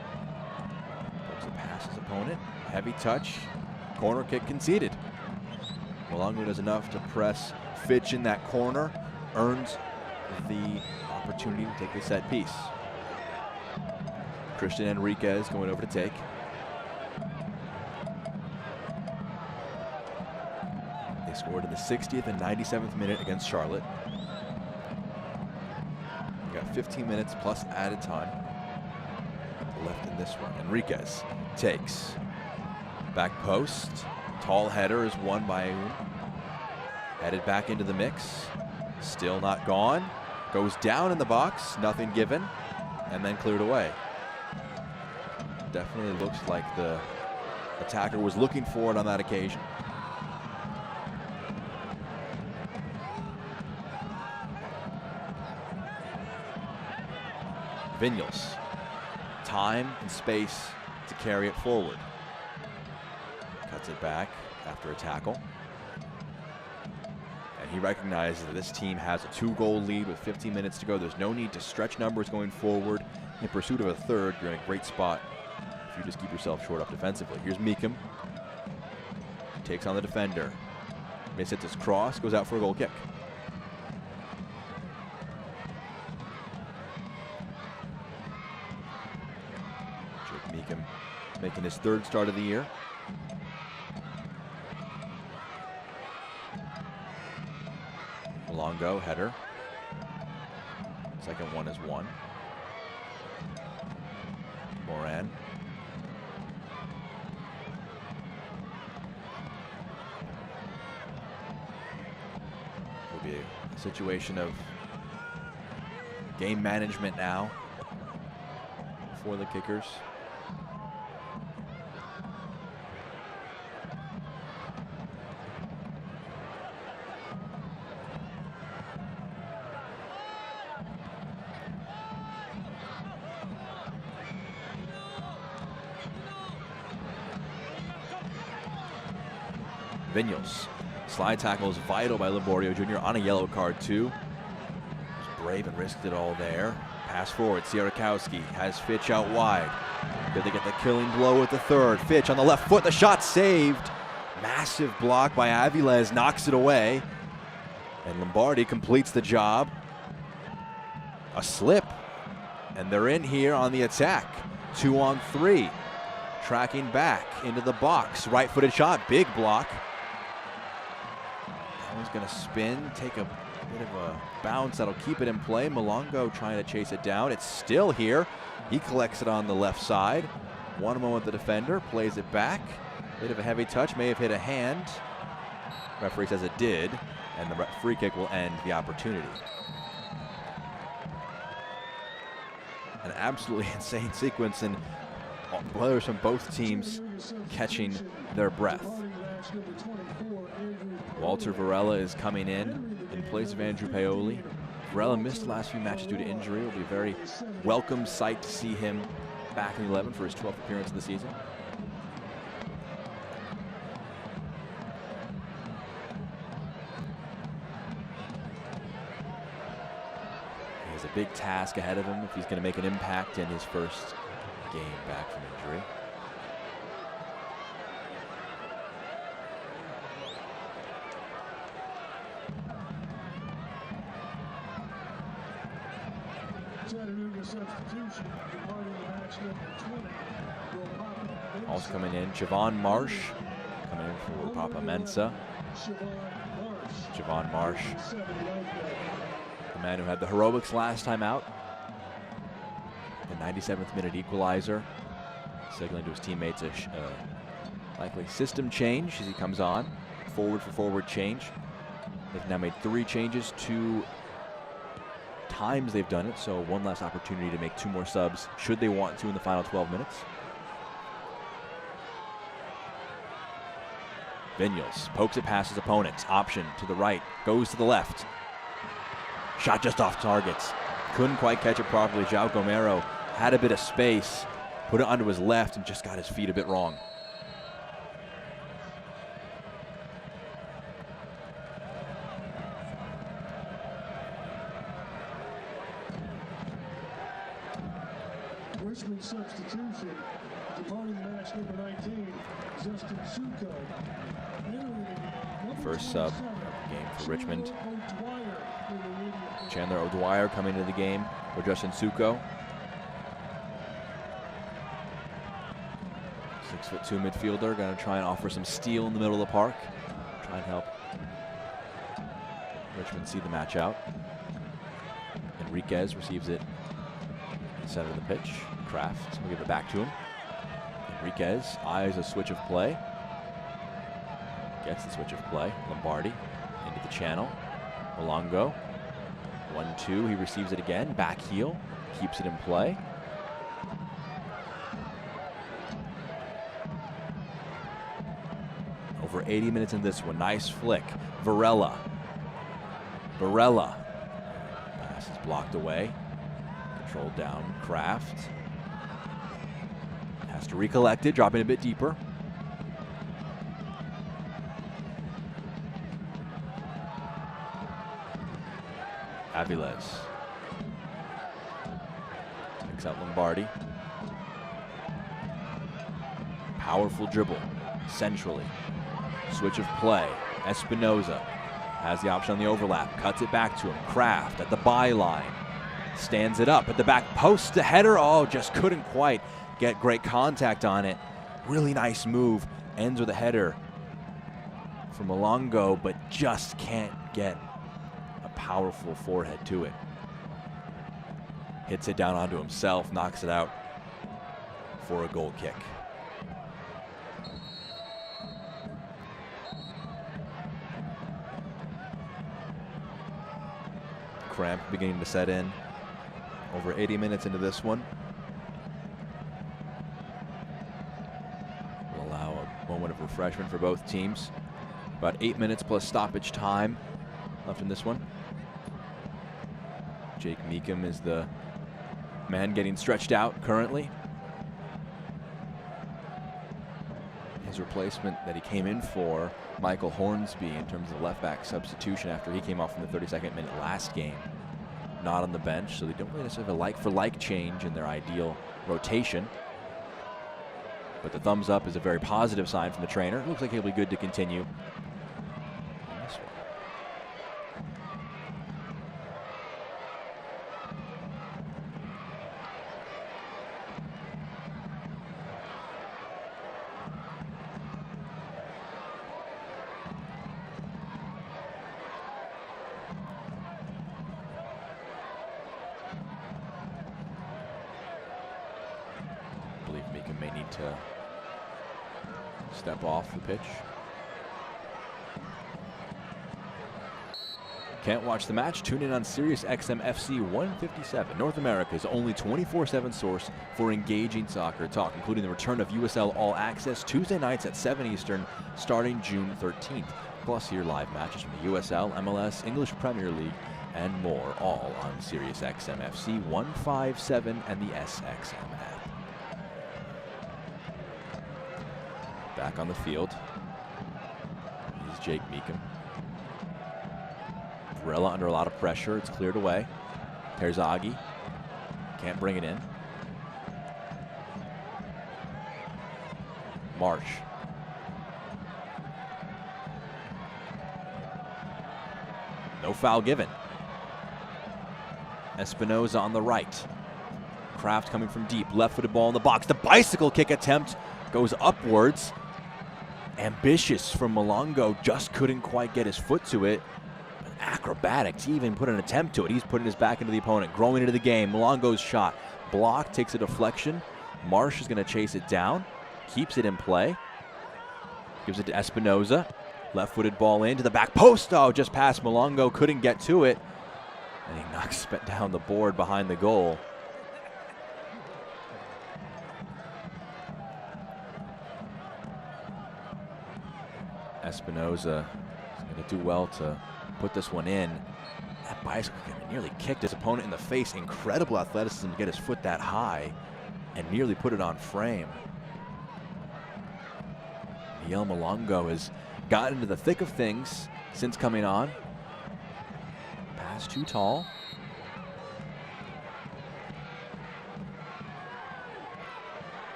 Speaker 1: looks to pass his opponent. Heavy touch. Corner kick conceded. Malongo does enough to press Fitch in that corner. Earns the opportunity to take the set piece. Christian Enriquez going over to take. They scored in the 60th and 97th minute against Charlotte. We got 15 minutes plus added time left in this one. Enriquez takes. Back post. Tall header is won by Aoun. Headed back into the mix. Still not gone. Goes down in the box. Nothing given. And then cleared away. Definitely looks like the attacker was looking for it on that occasion. Vinyals. Time and space to carry it forward. Cuts it back after a tackle. And he recognizes that this team has a 2-goal lead with 15 minutes to go. There's no need to stretch numbers going forward. In pursuit of a third, you're in a great spot if you just keep yourself short up defensively. Here's Meekum. Takes on the defender. Hits his cross, goes out for a goal kick. Jake Meekum making his 3rd start of the year. Malongo, header. Second one is won. Moran. Will be a situation of game management now for the Kickers. Vinyals. Slide tackle is vital by Laborio Jr. on a yellow card too. Was brave and risked it all there. Pass forward, Sierakowski has Fitch out wide. Did they get the killing blow with the 3rd? Fitch on the left foot, the shot saved. Massive block by Aviles, knocks it away. And Lombardi completes the job. A slip, and they're in here on the attack. 2-on-3. Tracking back into the box. Right-footed shot, big block. He's going to spin, take a bit of a bounce that'll keep it in play. Malongo trying to chase it down. It's still here. He collects it on the left side. One-on-one with the defender, plays it back. Bit of a heavy touch, may have hit a hand. Referee says it did, and the free kick will end the opportunity. An absolutely insane sequence, and players from both teams catching their breath. Walter Varela is coming in place of Andrew Paoli. Varela missed the last few matches due to injury. It'll be a very welcome sight to see him back in the 11 for his 12th appearance of the season. He has a big task ahead of him if he's going to make an impact in his first game back from injury. Also coming in, Javon Marsh, coming in for Papa Mensah. Javon Marsh, the man who had the heroics last time out. The 97th minute equalizer. Signaling to his teammates a likely system change as he comes on. Forward for forward change. They've now made 3 changes, 2 times they've done it, so one less opportunity to make 2 more subs should they want to in the final 12 minutes. Vinyals pokes it past his opponent. Option to the right, goes to the left. Shot just off targets. Couldn't quite catch it properly. João Gomero had a bit of space, put it onto his left and just got his feet a bit wrong.
Speaker 18: Richmond substitution, departing match number 19, Justin Suko.
Speaker 1: First sub game for Richmond. Chandler O'Dwyer coming into the game for Justin Suko. 6'2" midfielder, going to try and offer some steel in the middle of the park. Try and help Richmond see the match out. Enriquez receives it in the center of the pitch. Kraft will give it back to him. Enriquez eyes a switch of play. Gets the switch of play. Lombardi into the channel. Malongo. 1-2. He receives it again. Back heel. Keeps it in play. Over 80 minutes in this one. Nice flick. Varela. Pass is blocked away. Controlled down. Kraft. Has to recollect it. Dropping a bit deeper. Aviles picks out Lombardi. Powerful dribble centrally. Switch of play. Espinoza has the option on the overlap. Cuts it back to him. Kraft at the byline. Stands it up at the back post. The header, oh, just couldn't quite get great contact on it. Really nice move. Ends with a header from Malongo, but just can't get powerful forehead to it. Hits it down onto himself, knocks it out for a goal kick. Cramp beginning to set in. Over 80 minutes into this one. Will allow a moment of refreshment for both teams. About 8 minutes plus stoppage time left in this one. Jake Meekum is the man getting stretched out currently. His replacement that he came in for, Michael Hornsby, in terms of left back substitution after he came off in the 32nd minute last game. Not on the bench, so they don't really necessarily have a like-for-like change in their ideal rotation. But the thumbs up is a very positive sign from the trainer. Looks like he'll be good to continue. May need to step off the pitch. Can't watch the match? Tune in on Sirius XM FC 157, North America's only 24/7 source for engaging soccer talk, including the return of USL All Access Tuesday nights at 7 Eastern starting June 13th. Plus hear live matches from the USL, MLS, English Premier League, and more, all on Sirius XM FC 157 and the SXM app. Back on the field is Jake Meekum. Varela under a lot of pressure. It's cleared away. Terzaghi can't bring it in. Marsh. No foul given. Espinoza on the right. Kraft coming from deep. Left-footed ball in the box. The bicycle kick attempt goes upwards. Ambitious from Malongo. Just couldn't quite get his foot to it. Acrobatic to even put an attempt to it. He's putting his back into the opponent, growing into the game. Malongo's shot block, takes a deflection. Marsh is going to chase it down, keeps it in play. Gives it to Espinoza. Left-footed ball into the back post. Oh, just past Malongo, couldn't get to it. And he knocks it down the board behind the goal. Espinoza is going to do well to put this one in. That bicycle nearly kicked his opponent in the face. Incredible athleticism to get his foot that high and nearly put it on frame. Miguel Malongo has gotten into the thick of things since coming on. Pass too tall.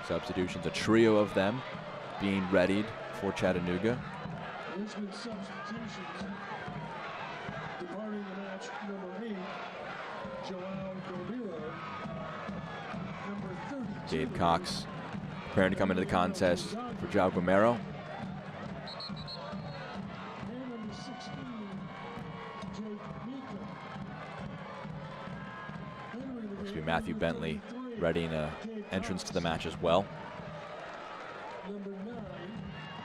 Speaker 1: Substitutions, a trio of them being readied for Chattanooga.
Speaker 18: Richmond substitutions. Departing the match, number 8, Joao Gomiro. Number 32.
Speaker 1: Gabe Cox preparing to come into the contest for Joao Gomero.
Speaker 18: And number 16, Jake Mika.
Speaker 1: This will be Matthew Bentley readying an entrance to the match as well.
Speaker 18: Number 9,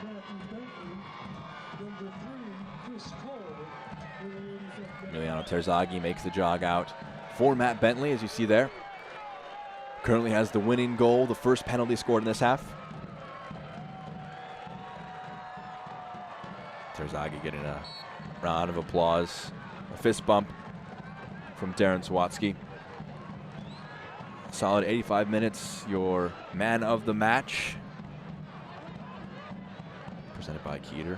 Speaker 18: Matthew Bentley. Number 3, Chris Cole.
Speaker 1: Emiliano Terzaghi makes the jog out for Matt Bentley, as you see there. Currently has the winning goal, the first penalty scored in this half. Terzaghi getting a round of applause, a fist bump from Darren Sawatsky. Solid 85 minutes, your man of the match. Presented by Keeter.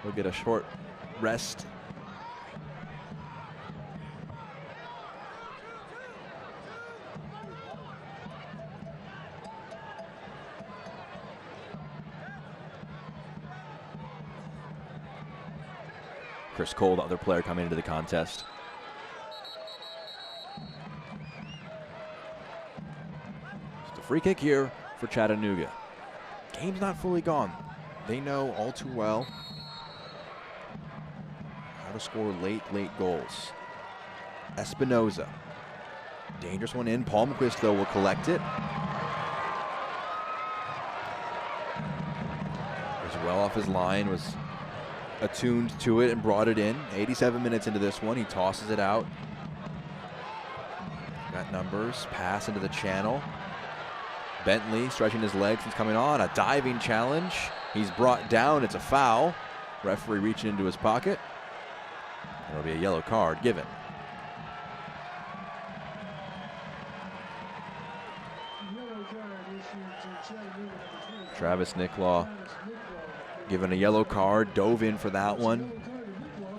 Speaker 1: We'll get a short rest. Chris Cole, the other player coming into the contest. Just a free kick here for Chattanooga. Game's not fully gone. They know all too well how to score late goals. Espinoza. Dangerous one in. Palmquist, though, will collect it. Was well off his line, was attuned to it and brought it in. 87 minutes into this one, he tosses it out. Got numbers, pass into the channel. Bentley stretching his legs and coming on. A diving challenge. He's brought down, it's a foul. Referee reaching into his pocket. There'll be a yellow card given. Travis Nicklaw given a yellow card, dove in for that one.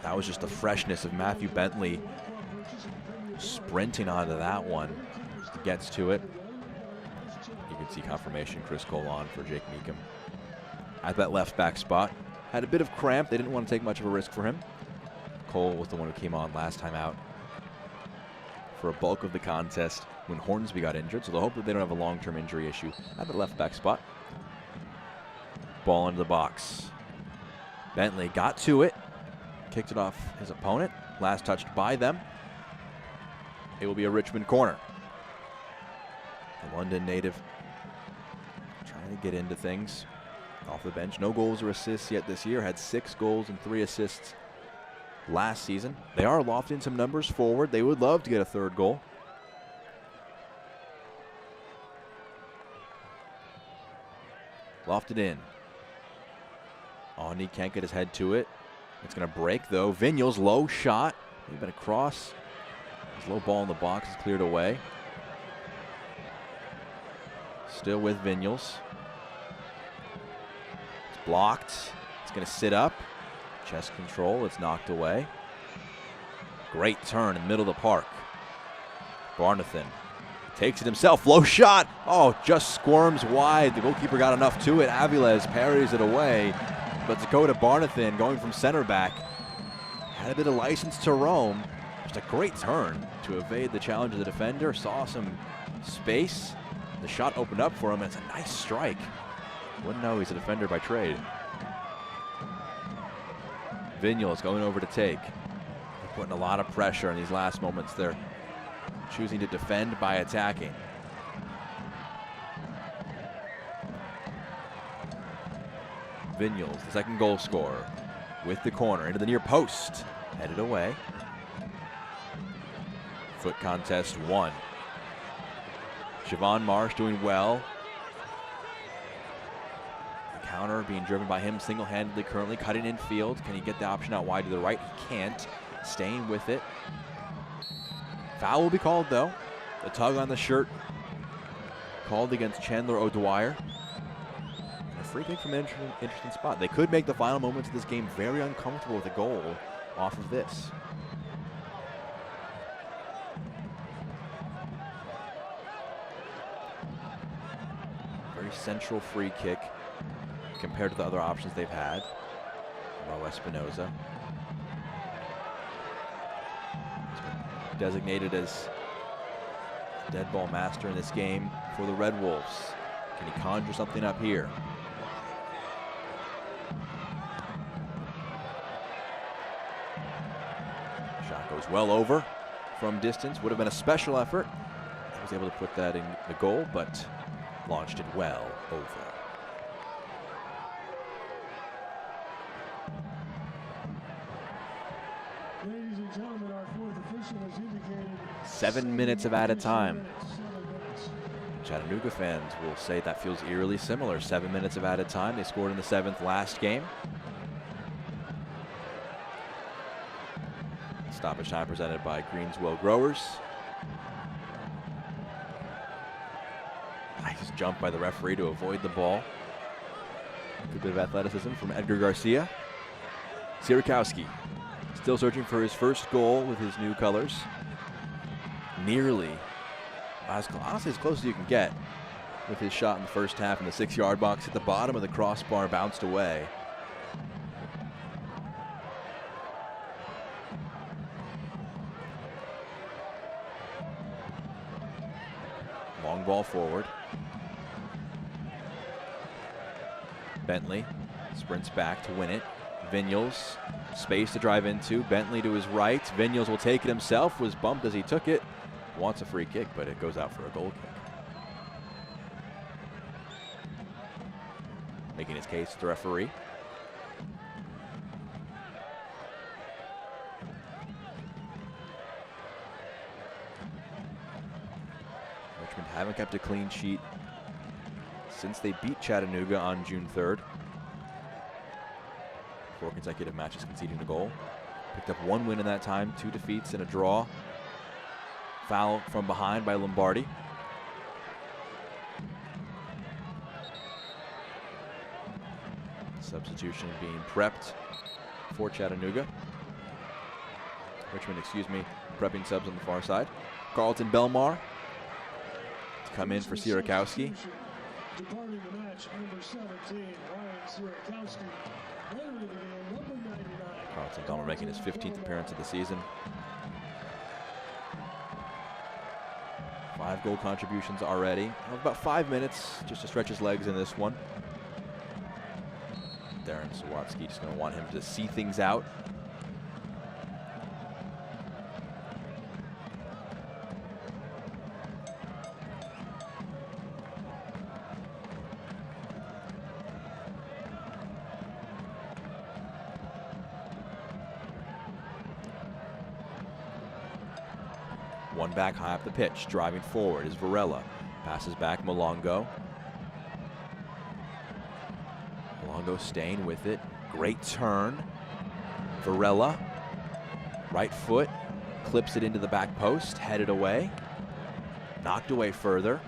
Speaker 1: That was just the freshness of Matthew Bentley sprinting onto that one. He gets to it. You can see confirmation, Chris Cole on for Jake Meekum. At that left back spot. Had a bit of cramp. They didn't want to take much of a risk for him. Cole was the one who came on last time out for a bulk of the contest when Hornsby got injured, so they'll hope that they don't have a long-term injury issue at the left back spot. Ball into the box. Bentley got to it, kicked it off his opponent, last touched by them. It will be a Richmond corner. The London native trying to get into things off the bench. No goals or assists yet this year. Had 6 goals and 3 assists last season. They are lofting some numbers forward. They would love to get a 3rd goal. Lofted in. Awney can't get his head to it. It's going to break, though. Vigneault's low shot. Maybe been across. His low ball in the box is cleared away. Still with Vigneault's. It's blocked. It's going to sit up. Chest control. It's knocked away. Great turn in the middle of the park. Barnathan takes it himself. Low shot. Oh, just squirms wide. The goalkeeper got enough to it. Aviles parries it away. But Dakota Barnathan, going from center back, had a bit of license to roam. Just a great turn to evade the challenge of the defender. Saw some space. The shot opened up for him, and it's a nice strike. Wouldn't know he's a defender by trade. Vigneault is going over to take. They're putting a lot of pressure in these last moments. They're choosing to defend by attacking. Vinyals, the second goal scorer, with the corner into the near post, headed away. Foot contest won. Siobhan Marsh doing well. The counter being driven by him single-handedly, currently cutting in field. Can he get the option out wide to the right? He can't. Staying with it. Foul will be called though. The tug on the shirt called against Chandler O'Dwyer. And a free kick from an interesting spot. They could make the final moments of this game very uncomfortable with a goal off of this. Very central free kick compared to the other options they've had. Mo Espinoza designated as dead ball master in this game for the Red Wolves. Can he conjure something up here? Shot goes well over from distance. Would have been a special effort. He was able to put that in the goal, but launched it well over.
Speaker 18: Ladies and gentlemen, our fourth official has indicated
Speaker 1: 7 minutes of added time. Chattanooga fans will say that feels eerily similar. 7 minutes of added time. They scored in the 7th last game. Stoppage time presented by Greenswell Growers. Nice jump by the referee to avoid the ball. Good bit of athleticism from Edgar Garcia. Sierakowski still searching for his first goal with his new colors. Nearly, honestly as close as you can get with his shot in the first half in the 6-yard box. At the bottom of the crossbar, bounced away. Long ball forward. Bentley sprints back to win it. Vinyals, space to drive into. Bentley to his right. Vinyals will take it himself. Was bumped as he took it. Wants a free kick, but it goes out for a goal kick. Making his case to the referee. Richmond haven't kept a clean sheet since they beat Chattanooga on June 3rd. 4 consecutive matches conceding a goal. Picked up 1 win in that time, 2 defeats and a draw. Foul from behind by Lombardi. Substitution being prepped for Chattanooga. Richmond, excuse me, prepping subs on the far side. Carlton Belmar to come in for Sierakowski.
Speaker 18: Departing the match, number 17, Ryan Sierakowski.
Speaker 1: Carlton Belmar making his 15th appearance of the season. 5 goal contributions already. About 5 minutes just to stretch his legs in this one. Darren Sawatsky just going to want him to see things out. One back high up the pitch, driving forward is Varela. Passes back Malongo. Malongo staying with it. Great turn. Varela, right foot, clips it into the back post, headed away. Knocked away further.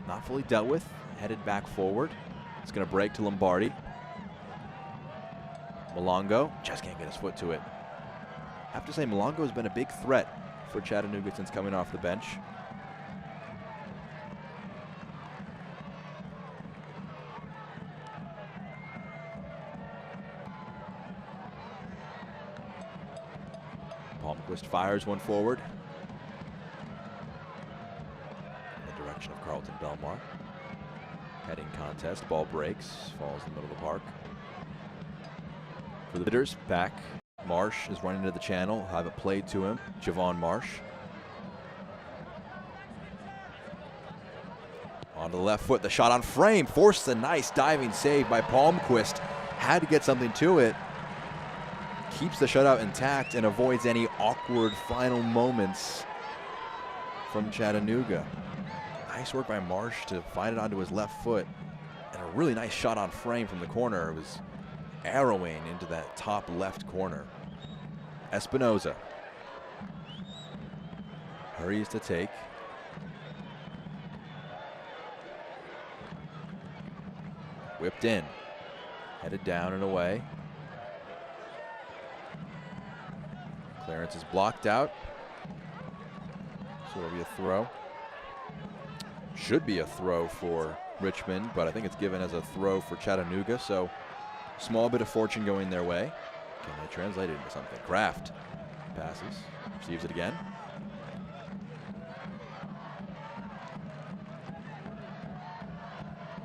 Speaker 1: Not fully dealt with, headed back forward. It's going to break to Lombardi. Malongo just can't get his foot to it. I have to say, Malongo has been a big threat for Chattanooga since coming off the bench. Palmquist fires one forward in the direction of Carlton Belmar. Heading contest, ball breaks, falls in the middle of the park. For the bidders, back. Marsh is running into the channel. Have it played to him. Javon Marsh. onto the left foot. The shot on frame. Forced a nice diving save by Palmquist. Had to get something to it. Keeps the shutout intact and avoids any awkward final moments from Chattanooga. Nice work by Marsh to find it onto his left foot. And a really nice shot on frame from the corner. It was arrowing into that top left corner. Espinoza hurries to take. Whipped in. Headed down and away. Clearance is blocked out. So it'll be a throw. Should be a throw for Richmond, but I think it's given as a throw for Chattanooga. So small bit of fortune going their way. Can they translate it into something? Kraft passes, receives it again.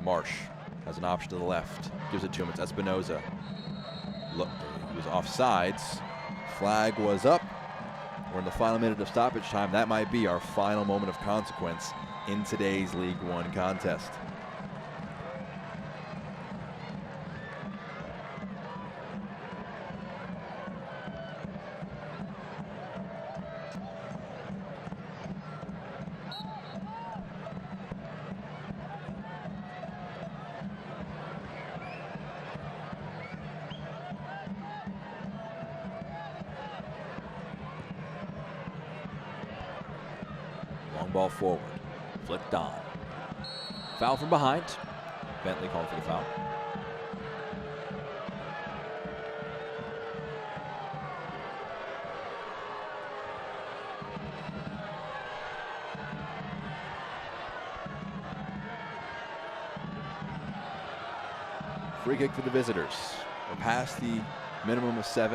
Speaker 1: Marsh has an option to the left, gives it to him. It's Espinoza. Look, he was offsides. Flag was up. We're in the final minute of stoppage time. That might be our final moment of consequence in today's League One contest. Long ball forward, flicked on. Foul from behind. Bentley called for the foul. Free kick for the visitors. We're past the minimum of 7.